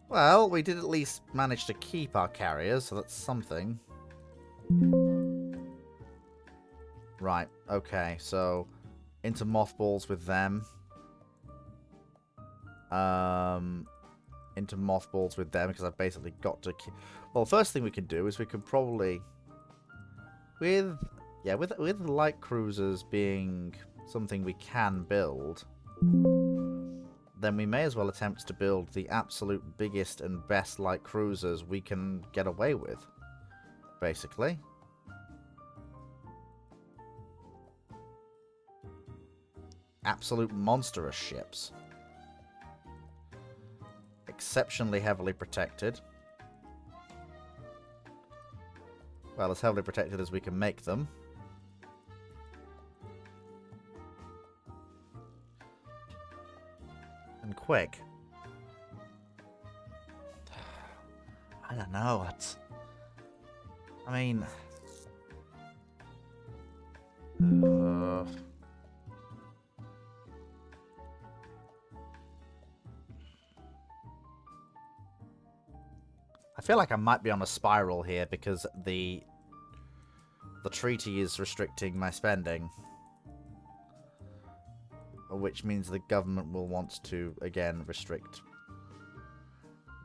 Well, we did at least manage to keep our carriers, so that's something. Right, okay, so into mothballs with them. Into mothballs with them, because I've basically got to... Well, first thing we can do is we could probably... With light cruisers being something we can build... then we may as well attempt to build the absolute biggest and best light cruisers we can get away with, basically. Absolute monstrous ships. Exceptionally heavily protected. Well, as heavily protected as we can make them. And quick. I don't know. I mean... I feel like I might be on a spiral here because the treaty is restricting my spending. Which means the government will want to, again, restrict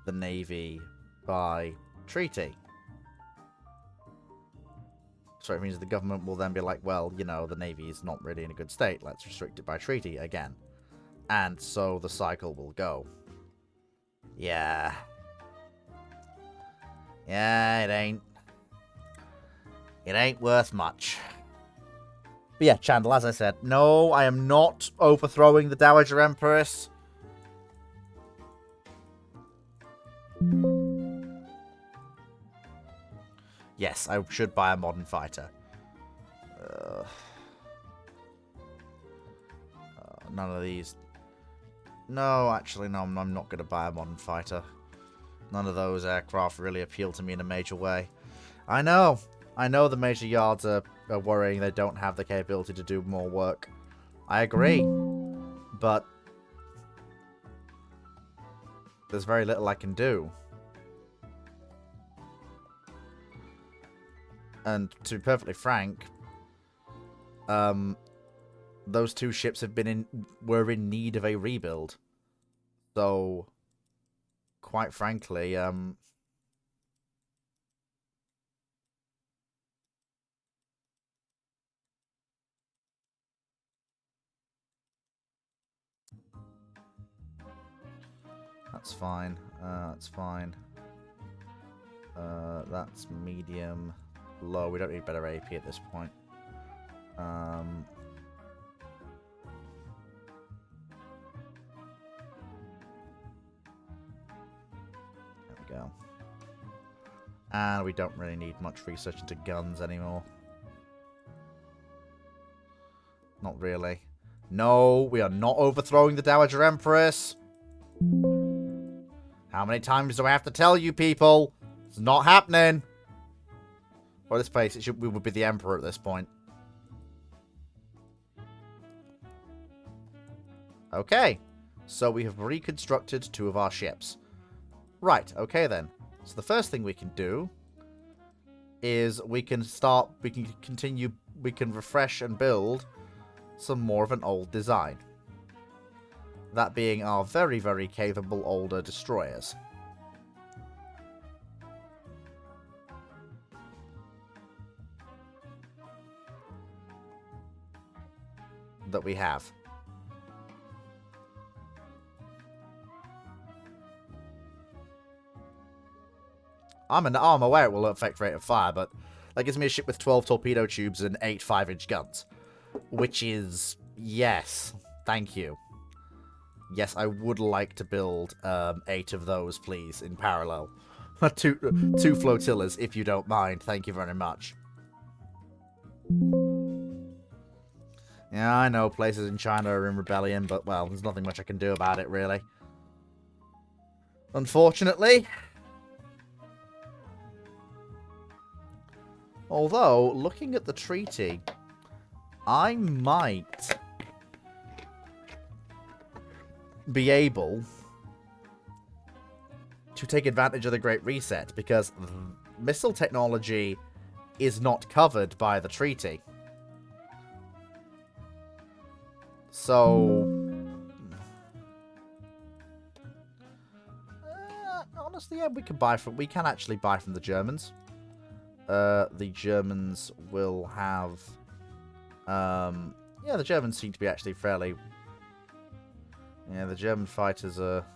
the Navy by treaty. So it means the government will then be like, well, you know, the Navy is not really in a good state. Let's restrict it by treaty again. And so the cycle will go. Yeah. Yeah, it ain't worth much. But yeah, Chandler, as I said, no, I am not overthrowing the Dowager Empress. Yes, I should buy a modern fighter. None of these. No, actually, no, I'm not going to buy a modern fighter. None of those aircraft really appeal to me in a major way. I know the major yards are worrying they don't have the capability to do more work. I agree. But there's very little I can do. And to be perfectly frank, those two ships were in need of a rebuild. So, quite frankly, that's fine. That's fine. That's medium. Low. We don't need better AP at this point. There we go. And we don't really need much research into guns anymore. Not really. No, we are not overthrowing the Dowager Empress. How many times do I have to tell you people? It's not happening. Or this place, we would be the Emperor at this point. Okay. So we have reconstructed 2 of our ships. Right, okay then. So the first thing we can do is we can refresh and build some more of an old design. That being our very, very capable older destroyers. That we have. I'm aware it will affect rate of fire, but That gives me a ship with 12 torpedo tubes and 8 5-inch guns. Which is... yes. Thank you. Yes, I would like to build 8 of those, please, in parallel. two flotillas, if you don't mind. Thank you very much. Yeah, I know places in China are in rebellion, but, well, there's nothing much I can do about it, really. Unfortunately. Although, looking at the treaty, I might be able to take advantage of the Great Reset, because missile technology is not covered by the treaty. So, honestly, yeah, we can actually buy from the Germans. The Germans will have, yeah, the Germans seem to be actually fairly, yeah, the German fighters are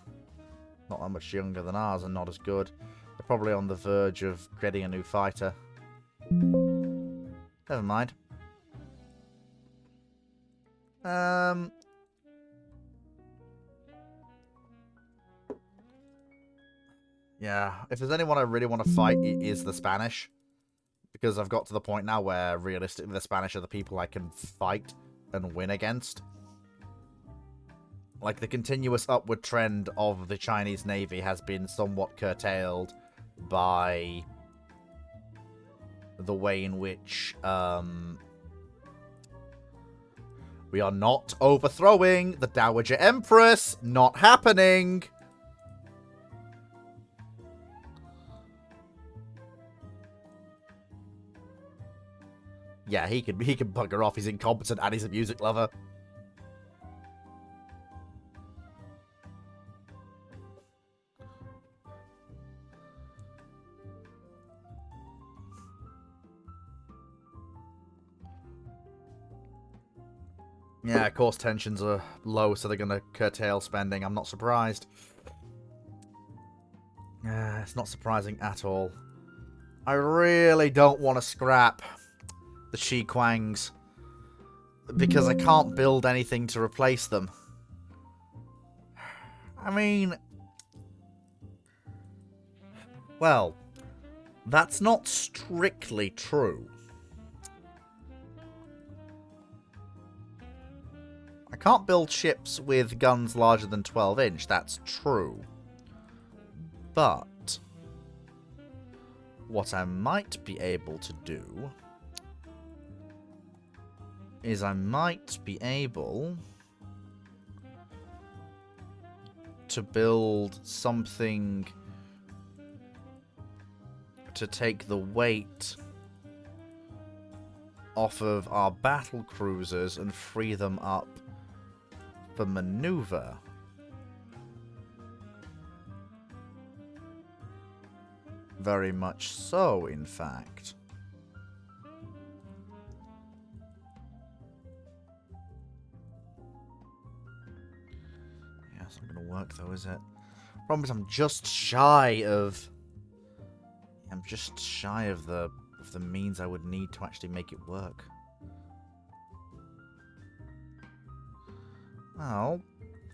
not that much younger than ours and not as good. They're probably on the verge of getting a new fighter. Never mind. Yeah, if there's anyone I really want to fight, it is the Spanish. Because I've got to the point now where, realistically, the Spanish are the people I can fight and win against. Like, the continuous upward trend of the Chinese Navy has been somewhat curtailed by the way in which, we are not overthrowing the Dowager Empress. Not happening. Yeah, he can bugger off. He's incompetent and he's a music lover. Yeah, of course tensions are low, so they're going to curtail spending. I'm not surprised. It's not surprising at all. I really don't want to scrap the Shi Quangs, because I can't build anything to replace them. I mean, well, that's not strictly true. I can't build ships with guns larger than 12-inch, that's true. But what I might be able to do is I might be able to build something to take the weight off of our battle cruisers and free them up for maneuver. Very much so, in fact. Yeah, it's not going to work though, is it? Problem is, I'm just shy of the means I would need to actually make it work. Well,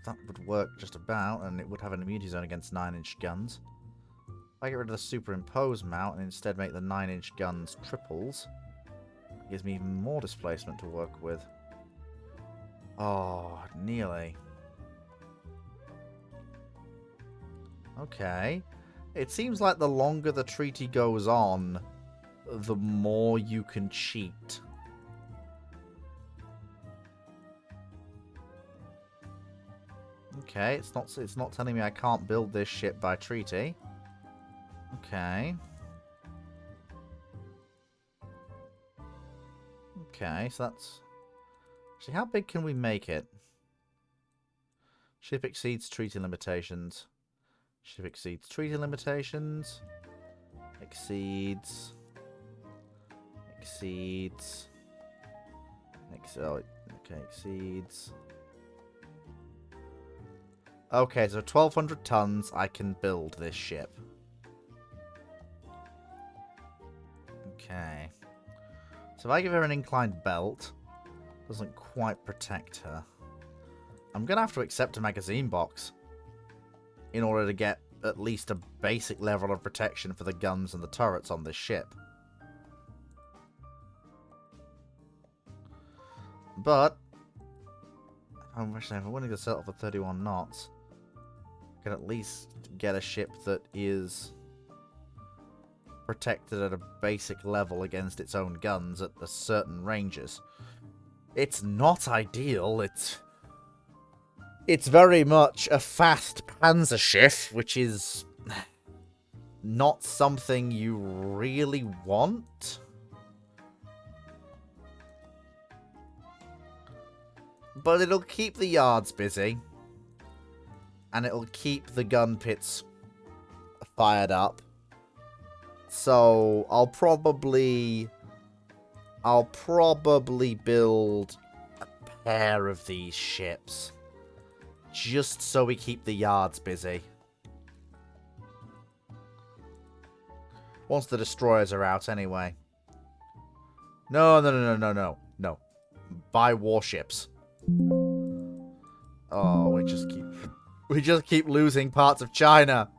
that would work just about, and it would have an immunity zone against 9-inch guns. If I get rid of the superimpose mount and instead make the 9-inch guns triples, it gives me even more displacement to work with. Oh, nearly. Okay. It seems like the longer the treaty goes on, the more you can cheat. Okay, it's not telling me I can't build this ship by treaty. Okay. Okay, so that's... Actually, how big can we make it? Ship exceeds treaty limitations. Ship exceeds treaty limitations. Exceeds. Exceeds. Oh, okay, exceeds. Okay, so 1,200 tons, I can build this ship. Okay. So if I give her an inclined belt, doesn't quite protect her. I'm going to have to accept a magazine box in order to get at least a basic level of protection for the guns and the turrets on this ship. But I'm wishing if I'm willing to settle for 31 knots, I can at least get a ship that is protected at a basic level against its own guns at the certain ranges. It's not ideal. It's very much a fast panzer ship, which is not something you really want. But it'll keep the yards busy. And it'll keep the gun pits fired up. So I'll probably build a pair of these ships. Just so we keep the yards busy. Once the destroyers are out anyway. No. Buy warships. Oh, we just keep losing parts of China.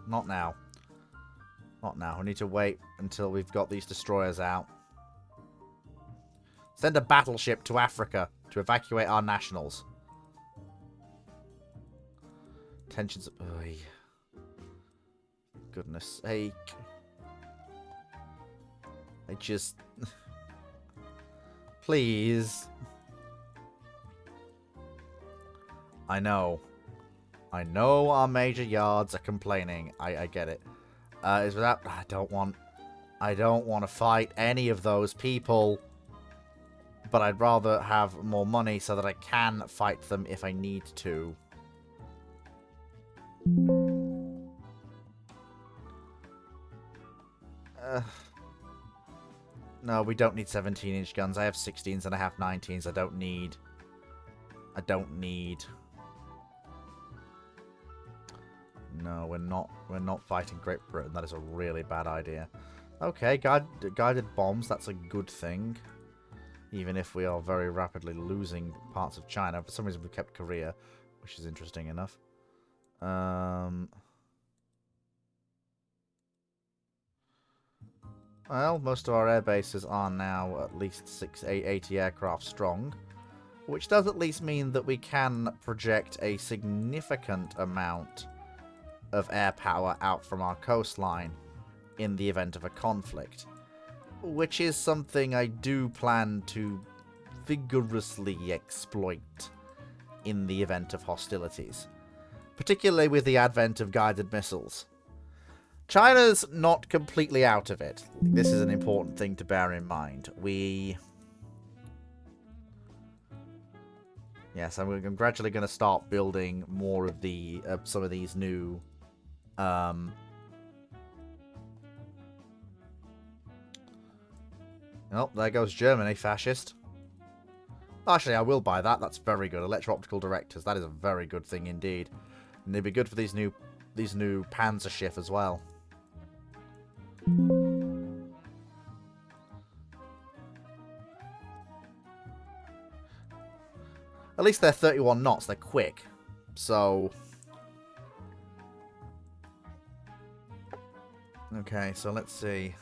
Not now. Not now. We need to wait until we've got these destroyers out. Send a battleship to Africa to evacuate our nationals. Tensions. Oy. Goodness sake. I just... Please. I know our major yards are complaining. I get it. Is without... I don't want to fight any of those people. But I'd rather have more money so that I can fight them if I need to. No, we don't need 17-inch guns. I have 16s and I have 19s. I don't need... No, we're not fighting Great Britain. That is a really bad idea. Okay, guided bombs. That's a good thing. Even if we are very rapidly losing parts of China. For some reason, we've kept Korea, which is interesting enough. Well, most of our air bases are now at least 80 aircraft strong, which does at least mean that we can project a significant amount of air power out from our coastline in the event of a conflict. Which is something I do plan to vigorously exploit in the event of hostilities. Particularly with the advent of guided missiles. China's not completely out of it. This is an important thing to bear in mind. Yes, I'm gradually going to start building more of the some of these new... Oh, there goes Germany, fascist. Actually, I will buy that. That's very good. Electro-optical directors. That is a very good thing indeed. And they'd be good for these new Panzer ship as well. At least they're 31 knots. They're quick. So... Okay, so let's see.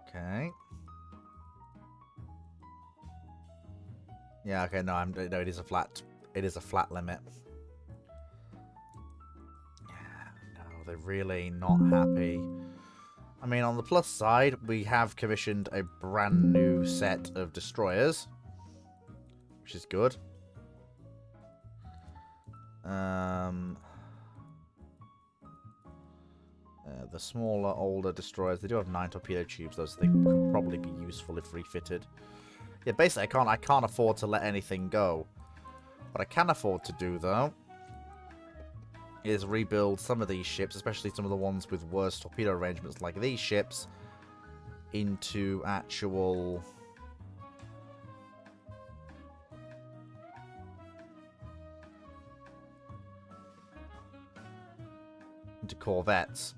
Okay. Yeah, okay, no, it is a flat limit. No, they're really not happy. I mean, on the plus side, we have commissioned a brand new set of destroyers, which is good. The smaller, older destroyers, they do have 9 torpedo tubes, those things could probably be useful if refitted. Yeah, basically, I can't afford to let anything go. What I can afford to do, though, is rebuild some of these ships, especially some of the ones with worse torpedo arrangements like these ships, into actual... corvettes.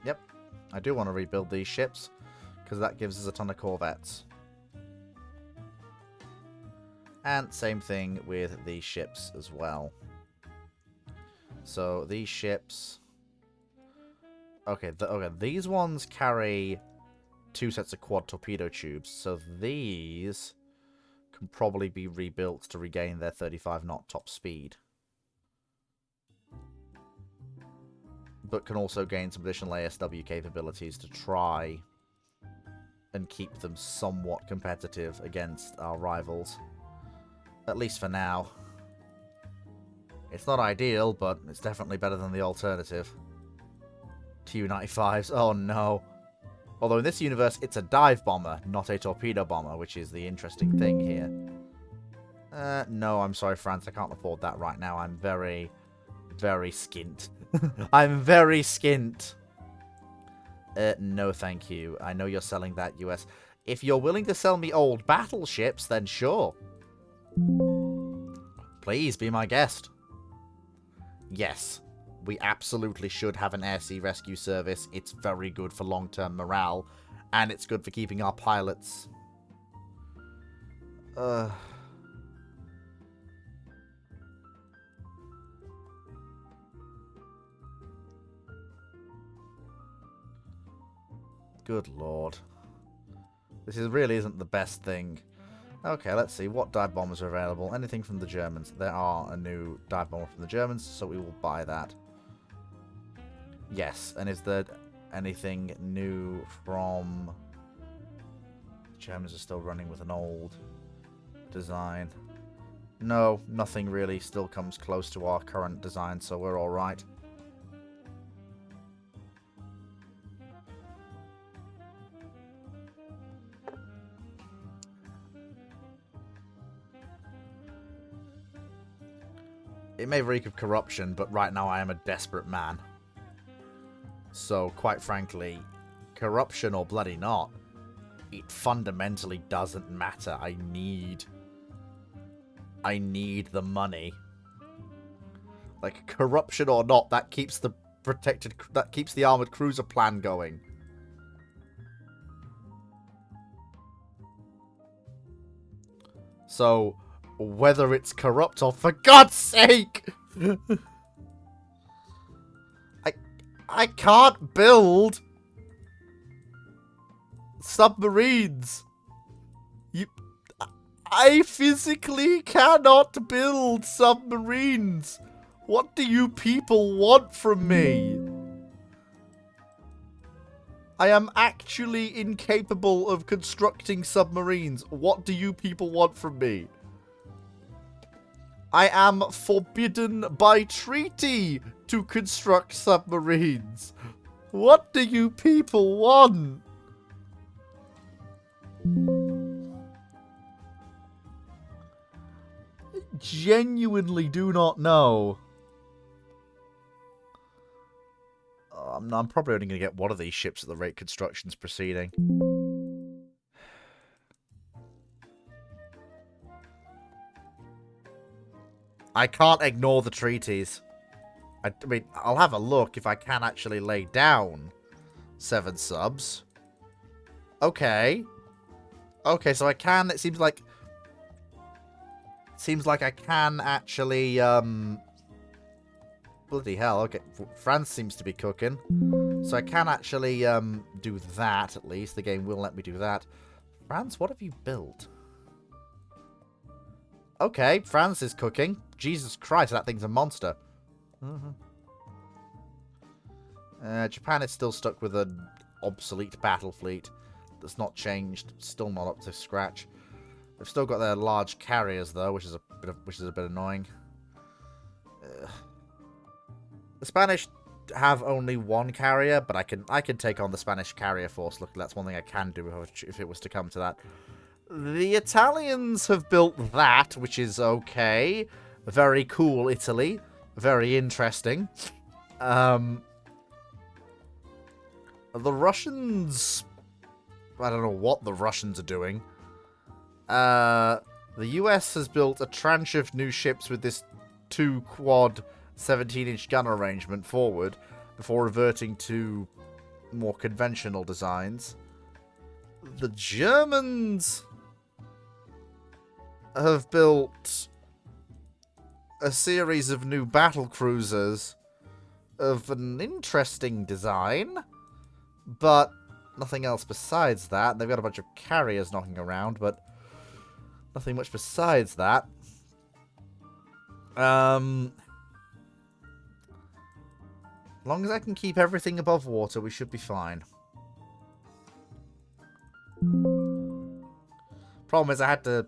Yep, I do want to rebuild these ships, because that gives us a ton of corvettes. And same thing with these ships as well. So these ships... Okay, these ones carry 2 sets of quad torpedo tubes, so these can probably be rebuilt to regain their 35 knot top speed. But can also gain some additional ASW capabilities to try and keep them somewhat competitive against our rivals. At least for now. It's not ideal, but it's definitely better than the alternative. Tu-95s, oh no. Although in this universe, it's a dive bomber, not a torpedo bomber, which is the interesting thing here. No, I'm sorry, France, I can't afford that right now. I'm very, very skint. I'm very skint. No, thank you. I know you're selling that, US. If you're willing to sell me old battleships, then sure. Please be my guest. Yes, we absolutely should have an air-sea rescue service. It's very good for long-term morale, and it's good for keeping our pilots. Good lord. This really isn't the best thing. Okay, let's see. What dive bombers are available? Anything from the Germans. There are a new dive bomber from the Germans, so we will buy that. Yes, and is there anything new from... The Germans are still running with an old design. No, nothing really still comes close to our current design, so we're alright. It may reek of corruption, but right now I am a desperate man. So, quite frankly, corruption or bloody not, it fundamentally doesn't matter. I need the money. Like, corruption or not, that keeps the armored cruiser plan going. So, whether it's corrupt or, for God's sake! I can't build submarines. I physically cannot build submarines. What do you people want from me? I am actually incapable of constructing submarines. What do you people want from me? I am forbidden by treaty to construct submarines. What do you people want? I genuinely do not know. I'm probably only going to get one of these ships at the rate construction's proceeding. I can't ignore the treaties. I mean, I'll have a look if I can actually lay down 7 subs. Okay. Okay, so I can. It seems like I can actually, bloody hell, okay. France seems to be cooking. So I can actually, do that, at least. The game will let me do that. France, what have you built? Okay, France is cooking. Jesus Christ, that thing's a monster. Japan is still stuck with an obsolete battle fleet that's not changed. Still not up to scratch. They've still got their large carriers though, which is a bit annoying. The Spanish have only 1 carrier, but I can take on the Spanish carrier force. Look, that's one thing I can do if it was to come to that. The Italians have built that, which is okay. Very cool, Italy. Very interesting. The Russians I don't know what the Russians are doing. The US has built a tranche of new ships with this 2-quad 17-inch gun arrangement forward before reverting to more conventional designs. The Germans have built a series of new battle cruisers of an interesting design, but nothing else besides that. They've got a bunch of carriers knocking around, but nothing much besides that. As long as I can keep everything above water, we should be fine. Problem is, I had to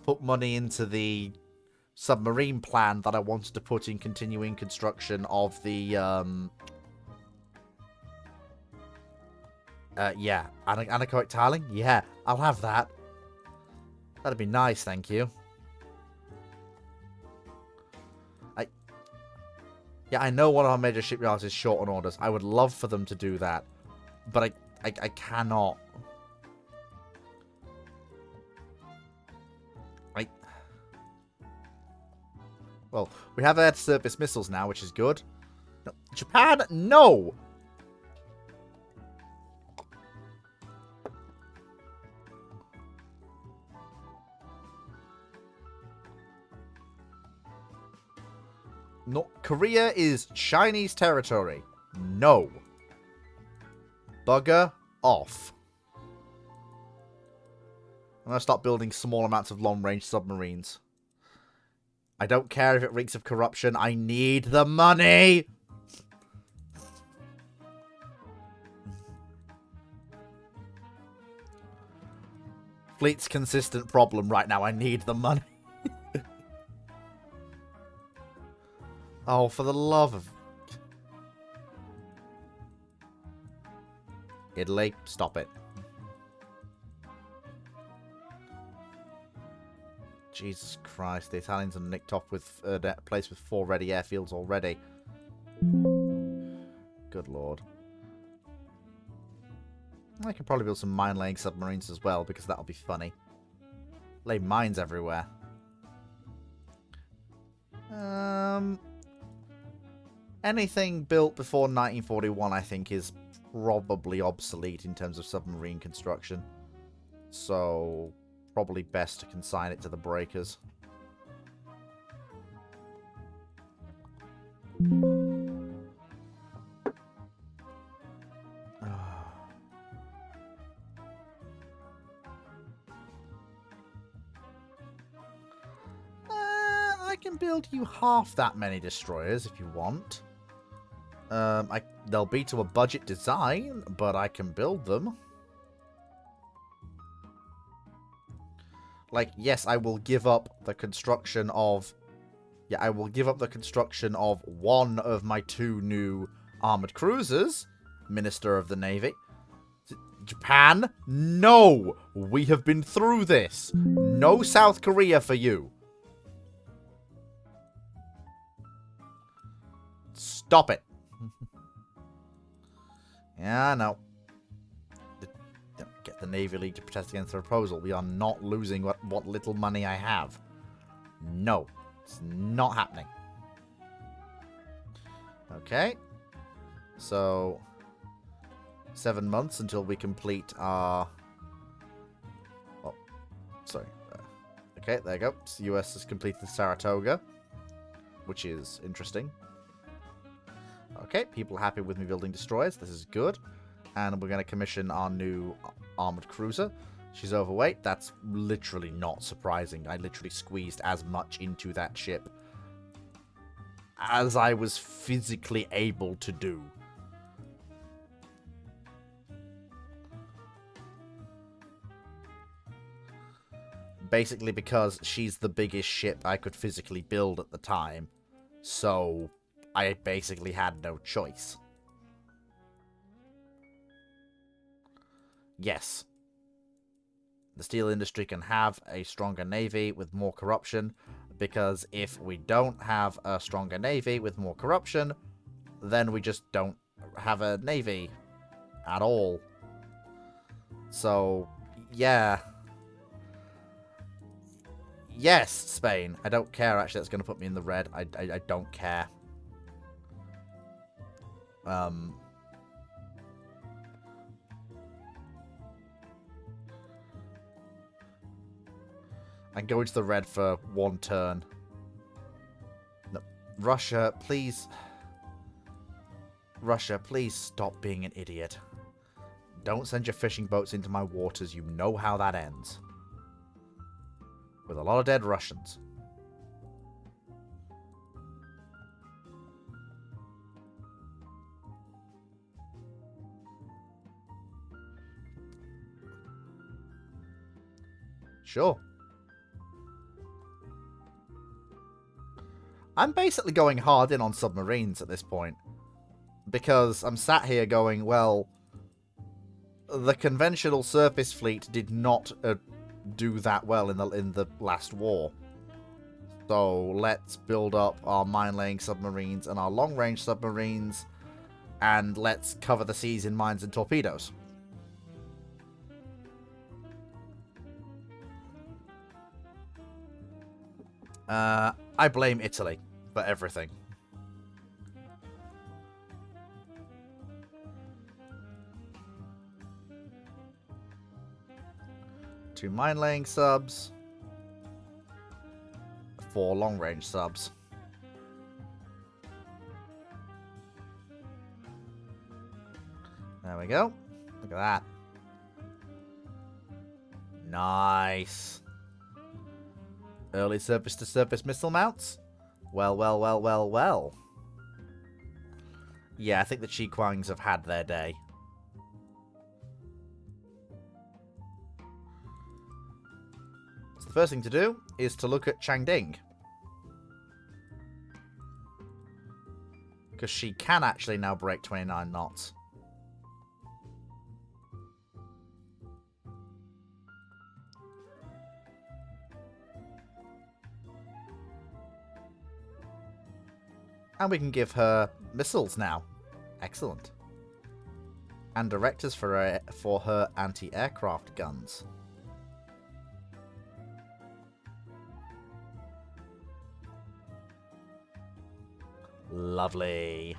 put money into the submarine plan that I wanted to put in continuing construction of the, yeah, anechoic tiling? Yeah, I'll have that. That'd be nice, thank you. Yeah, I know one of our major shipyards is short on orders. I would love for them to do that, but I cannot. Well, we have air-to-surface missiles now, which is good. No, Japan, no! No, Korea is Chinese territory. No. Bugger off. I'm going to start building small amounts of long-range submarines. I don't care if it reeks of corruption. I need the money! Fleet's consistent problem right now. I need the money. Oh, for the love of... Italy, stop it. Jesus Christ, the Italians are nicked off with a place with 4 ready airfields already. Good lord. I can probably build some mine-laying submarines as well, because that'll be funny. Lay mines everywhere. Anything built before 1941, I think, is probably obsolete in terms of submarine construction. So, probably best to consign it to the breakers. I can build you half that many destroyers if you want. They'll be to a budget design, but I can build them. Like, yes, I will give up the construction of... Yeah, I will give up the construction of one of my 2 new armored cruisers. Minister of the Navy. Japan? No! We have been through this. No South Korea for you. Stop it. Yeah, I know. Get the Navy League to protest against the proposal. We are not losing what little money I have. No. It's not happening. Okay. So, 7 months until we complete our... Oh, sorry. Okay, there you go. So US has completed Saratoga, which is interesting. Okay, people are happy with me building destroyers. This is good. And we're going to commission our new armored cruiser. She's overweight. That's literally not surprising. I literally squeezed as much into that ship as I was physically able to do. Basically because she's the biggest ship I could physically build at the time. So I basically had no choice. Yes. The steel industry can have a stronger navy with more corruption, because if we don't have a stronger navy with more corruption, then we just don't have a navy at all. So, yeah. Yes, Spain. I don't care, actually. That's going to put me in the red. I don't care. I'm going to the red for one turn. No. Russia, please. Russia, please stop being an idiot. Don't send your fishing boats into my waters. You know how that ends. With a lot of dead Russians. Sure. I'm basically going hard in on submarines at this point. Because I'm sat here going, well, the conventional surface fleet did not do that well in the last war. So let's build up our mine-laying submarines and our long-range submarines, and let's cover the seas in mines and torpedoes. I blame Italy for everything. Two mine-laying subs. 4 long-range subs. There we go. Look at that. Nice. Early surface-to-surface missile mounts? Well, well, well, well, well. Yeah, I think the Chiquangs have had their day. So the first thing to do is to look at Changding. Because she can actually now break 29 knots. And we can give her missiles now. Excellent. And directors for her anti-aircraft guns. Lovely.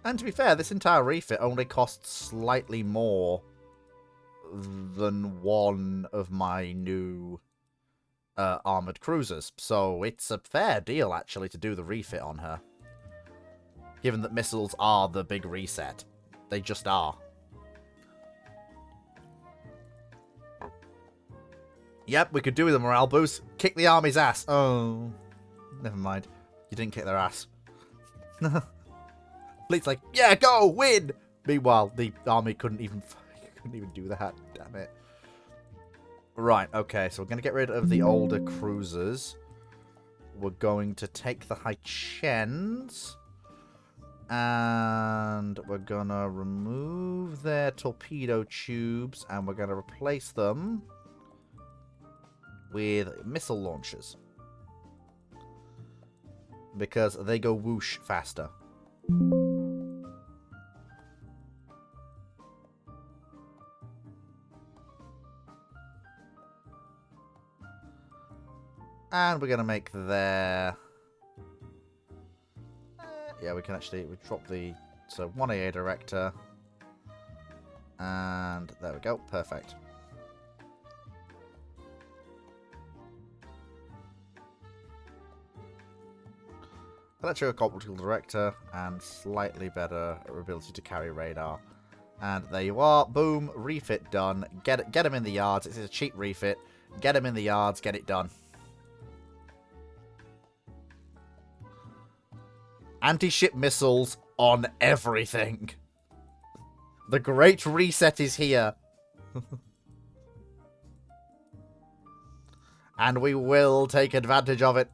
And to be fair, this entire refit only costs slightly more than one of my new armoured cruisers. So it's a fair deal, actually, to do the refit on her. Given that missiles are the big reset. They just are. Yep, we could do with a morale boost. Kick the army's ass. Oh, never mind. You didn't kick their ass. Fleet's like, yeah, go, win! Meanwhile, the army couldn't even do that. Damn it. Right, okay, so we're going to get rid of the older cruisers. We're going to take the Haichens. And we're going to remove their torpedo tubes. And we're going to replace them with missile launchers. Because they go whoosh faster. And we're going to make their... yeah, we can actually... we drop the... so, 1 AA director. And there we go. Perfect. Electro-optical director. And slightly better ability to carry radar. And there you are. Boom. Refit done. Get him in the yards. It's a cheap refit. Get him in the yards. Get it done. Anti-ship missiles on everything. The Great Reset is here. And we will take advantage of it.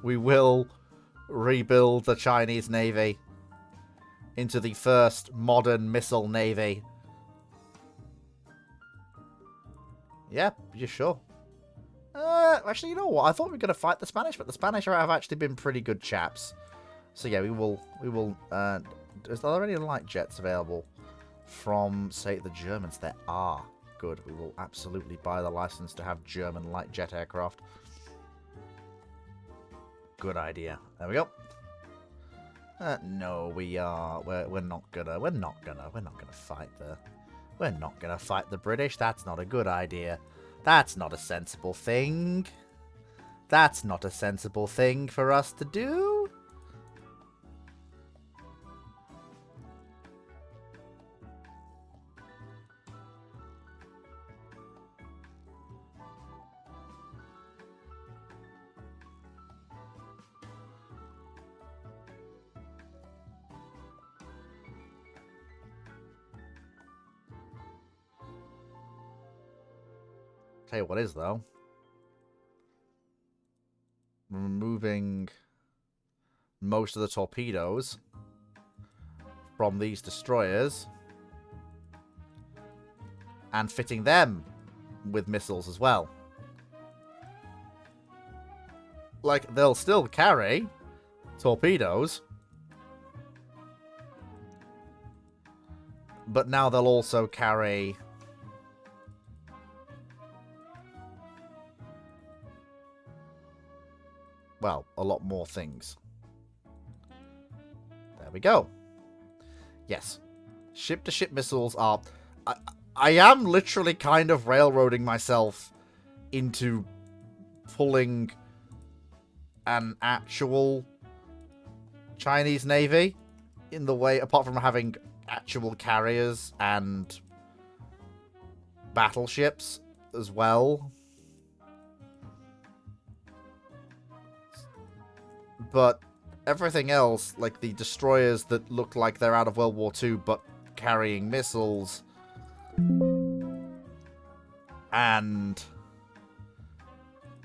We will rebuild the Chinese Navy into the first modern missile navy. Yeah, you sure? Actually, you know what? I thought we were going to fight the Spanish, but the Spanish have actually been pretty good chaps. So yeah, we will, is there any light jets available from, say, the Germans? There are. Good. We will absolutely buy the license to have German light jet aircraft. Good idea. There we go. No, we're not gonna fight the British. That's not a good idea. That's not a sensible thing. That's not a sensible thing for us to do. Tell you what is, though. Removing most of the torpedoes from these destroyers and fitting them with missiles as well. Like, they'll still carry torpedoes, but now they'll also carry... well, a lot more things. There we go. Yes. Ship-to-ship missiles are... I am literally kind of railroading myself into pulling an actual Chinese Navy in the way, apart from having actual carriers and battleships as well. But everything else, like the destroyers that look like they're out of World War II but carrying missiles, and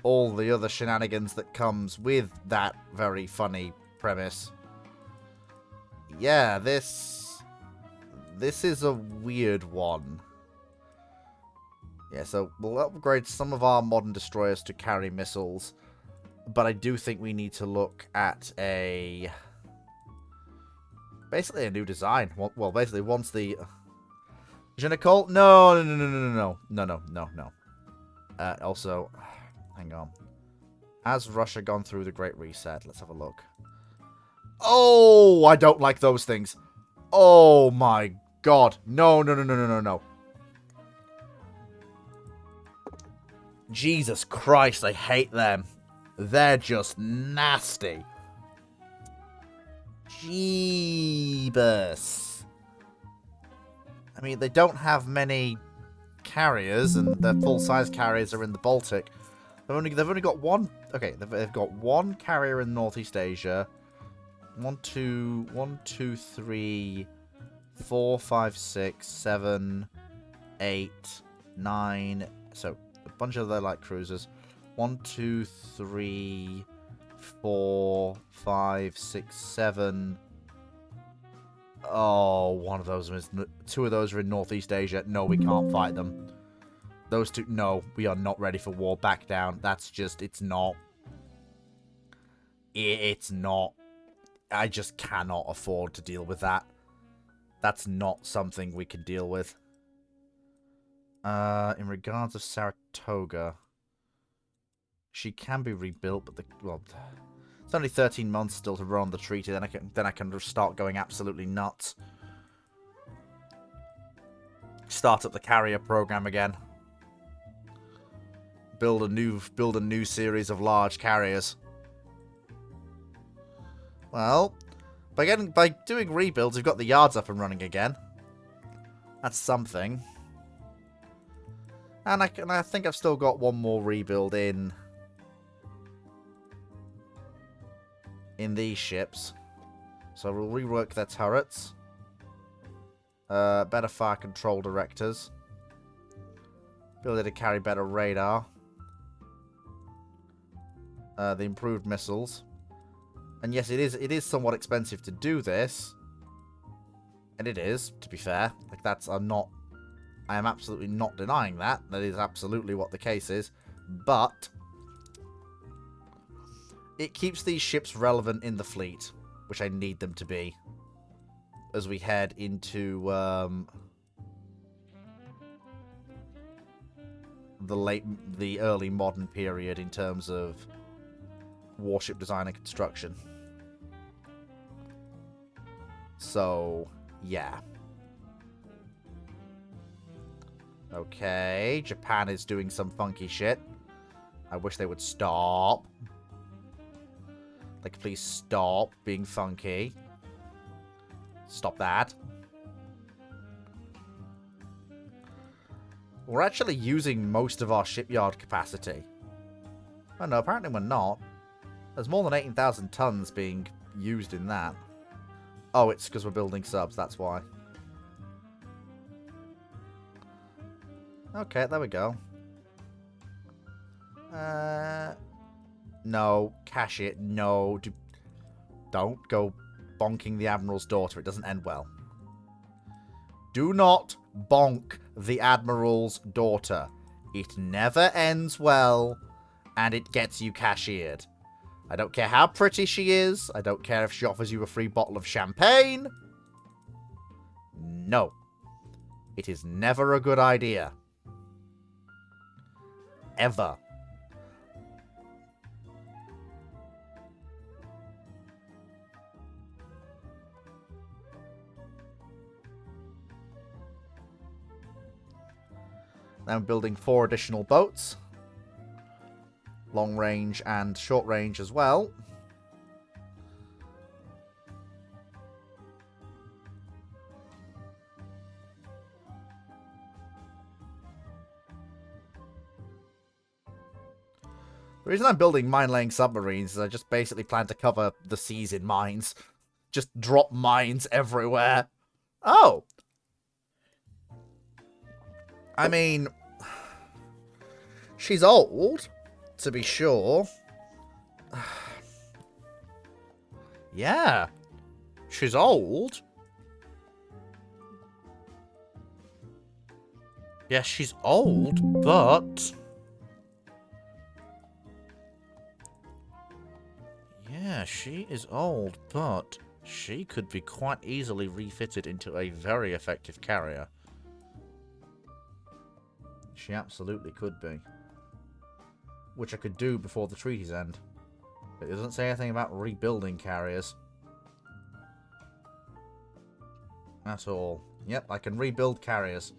all the other shenanigans that comes with that very funny premise. Yeah, this is a weird one. Yeah, so we'll upgrade some of our modern destroyers to carry missiles. But I do think we need to look at basically a new design. Well, basically, once the... Je ne call... No. Also, hang on. Has Russia gone through the Great Reset? Let's have a look. Oh, I don't like those things. Oh, my God. No. Jesus Christ, I hate them. They're just nasty. Jeebus. I mean, they don't have many carriers, and their full-size carriers are in the Baltic. They've only got one. Okay, they've got one carrier in Northeast Asia. 1, 2, 3, 4, 5, 6, 7, 8, 9. So a bunch of their light cruisers. 1, 2, 3, 4, 5, 6, 7. Oh, one of those is... 2 of those are in Northeast Asia. No, we can't fight them. Those 2... No, we are not ready for war. Back down. That's just... It's not. It's not. I just cannot afford to deal with that. That's not something we can deal with. In regards of Saratoga... She can be rebuilt, but it's only 13 months still to run on the treaty. Then I can start going absolutely nuts. Start up the carrier program again. Build a new series of large carriers. Well, by doing rebuilds, we've got the yards up and running again. That's something. And I think I've still got one more rebuild in these ships. So we'll rework their turrets. Better fire control directors. Ability to carry better radar. The improved missiles. And yes, it is somewhat expensive to do this. And it is, to be fair. Like, I am absolutely not denying that. That is absolutely what the case is. But it keeps these ships relevant in the fleet, which I need them to be, as we head into the early modern period in terms of warship design and construction. So, yeah. Okay, Japan is doing some funky shit. I wish they would stop. Like, please stop being funky. Stop that. We're actually using most of our shipyard capacity. Oh no, apparently we're not. There's more than 18,000 tons being used in that. Oh, it's because we're building subs, that's why. Okay, there we go. No, cash it. No, don't go bonking the Admiral's daughter. It doesn't end well. Do not bonk the Admiral's daughter. It never ends well, and it gets you cashiered. I don't care how pretty she is. I don't care if she offers you a free bottle of champagne. No. It is never a good idea. Ever. Now I'm building 4 additional boats. Long range and short range as well. The reason I'm building mine-laying submarines is I just basically plan to cover the seas in mines. Just drop mines everywhere. Oh! I mean, she's old, to be sure. Yeah, she's old. Yeah, she's old, but... Yeah, she is old, but she could be quite easily refitted into a very effective carrier. She absolutely could be. Which I could do before the treaties end. But it doesn't say anything about rebuilding carriers. At all. Yep, I can rebuild carriers.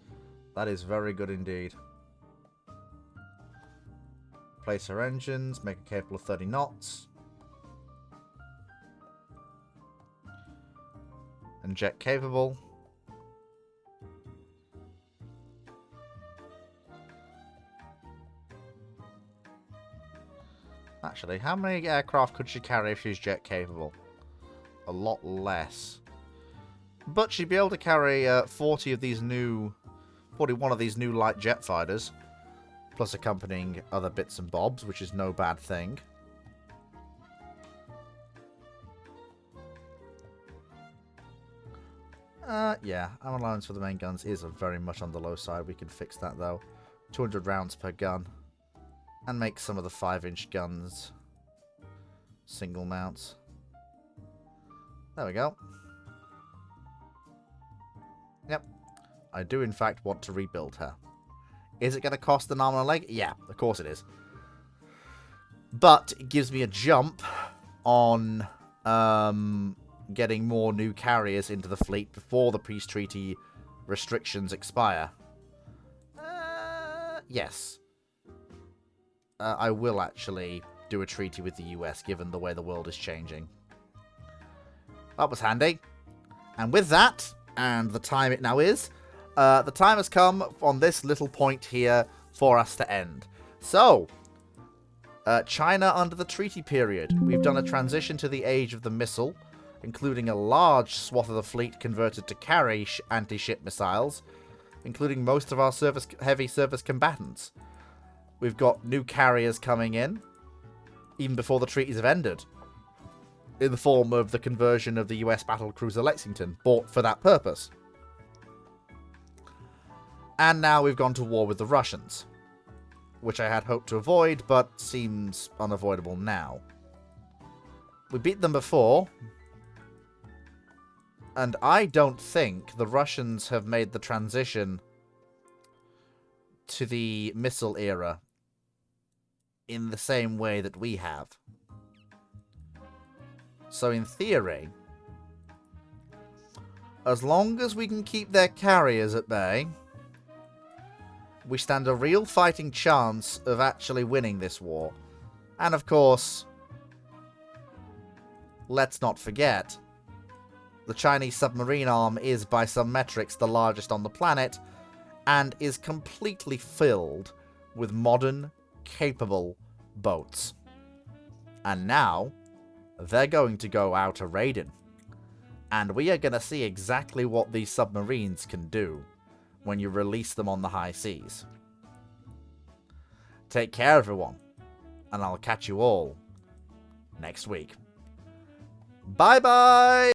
That is very good indeed. Place her engines, make her capable of 30 knots. And jet capable. Actually, how many aircraft could she carry if she's jet capable? A lot less. But she'd be able to carry 41 of these new light jet fighters, plus accompanying other bits and bobs, which is no bad thing. Yeah, ammo allowance for the main guns is very much on the low side. We can fix that, though. 200 rounds per gun. And make some of the 5-inch guns single mounts. There we go. Yep. I do, in fact, want to rebuild her. Is it going to cost an arm and a leg? Yeah, of course it is. But it gives me a jump on... getting more new carriers into the fleet before the peace treaty restrictions expire. Yes. I will actually do a treaty with the US, given the way the world is changing. That was handy. And with that, and the time it now is, the time has come on this little point here for us to end. So, China under the treaty period. We've done a transition to the age of the missile, including a large swath of the fleet converted to carry anti-ship missiles, including most of our heavy surface combatants. We've got new carriers coming in, even before the treaties have ended, in the form of the conversion of the US battlecruiser Lexington, bought for that purpose. And now we've gone to war with the Russians, which I had hoped to avoid, but seems unavoidable now. We beat them before. And I don't think the Russians have made the transition to the missile era in the same way that we have. So in theory, as long as we can keep their carriers at bay, we stand a real fighting chance of actually winning this war. And of course, let's not forget, the Chinese submarine arm is, by some metrics, the largest on the planet, and is completely filled with modern, capable boats. And now, they're going to go out a-raiding. And we are going to see exactly what these submarines can do when you release them on the high seas. Take care, everyone, and I'll catch you all next week. Bye-bye!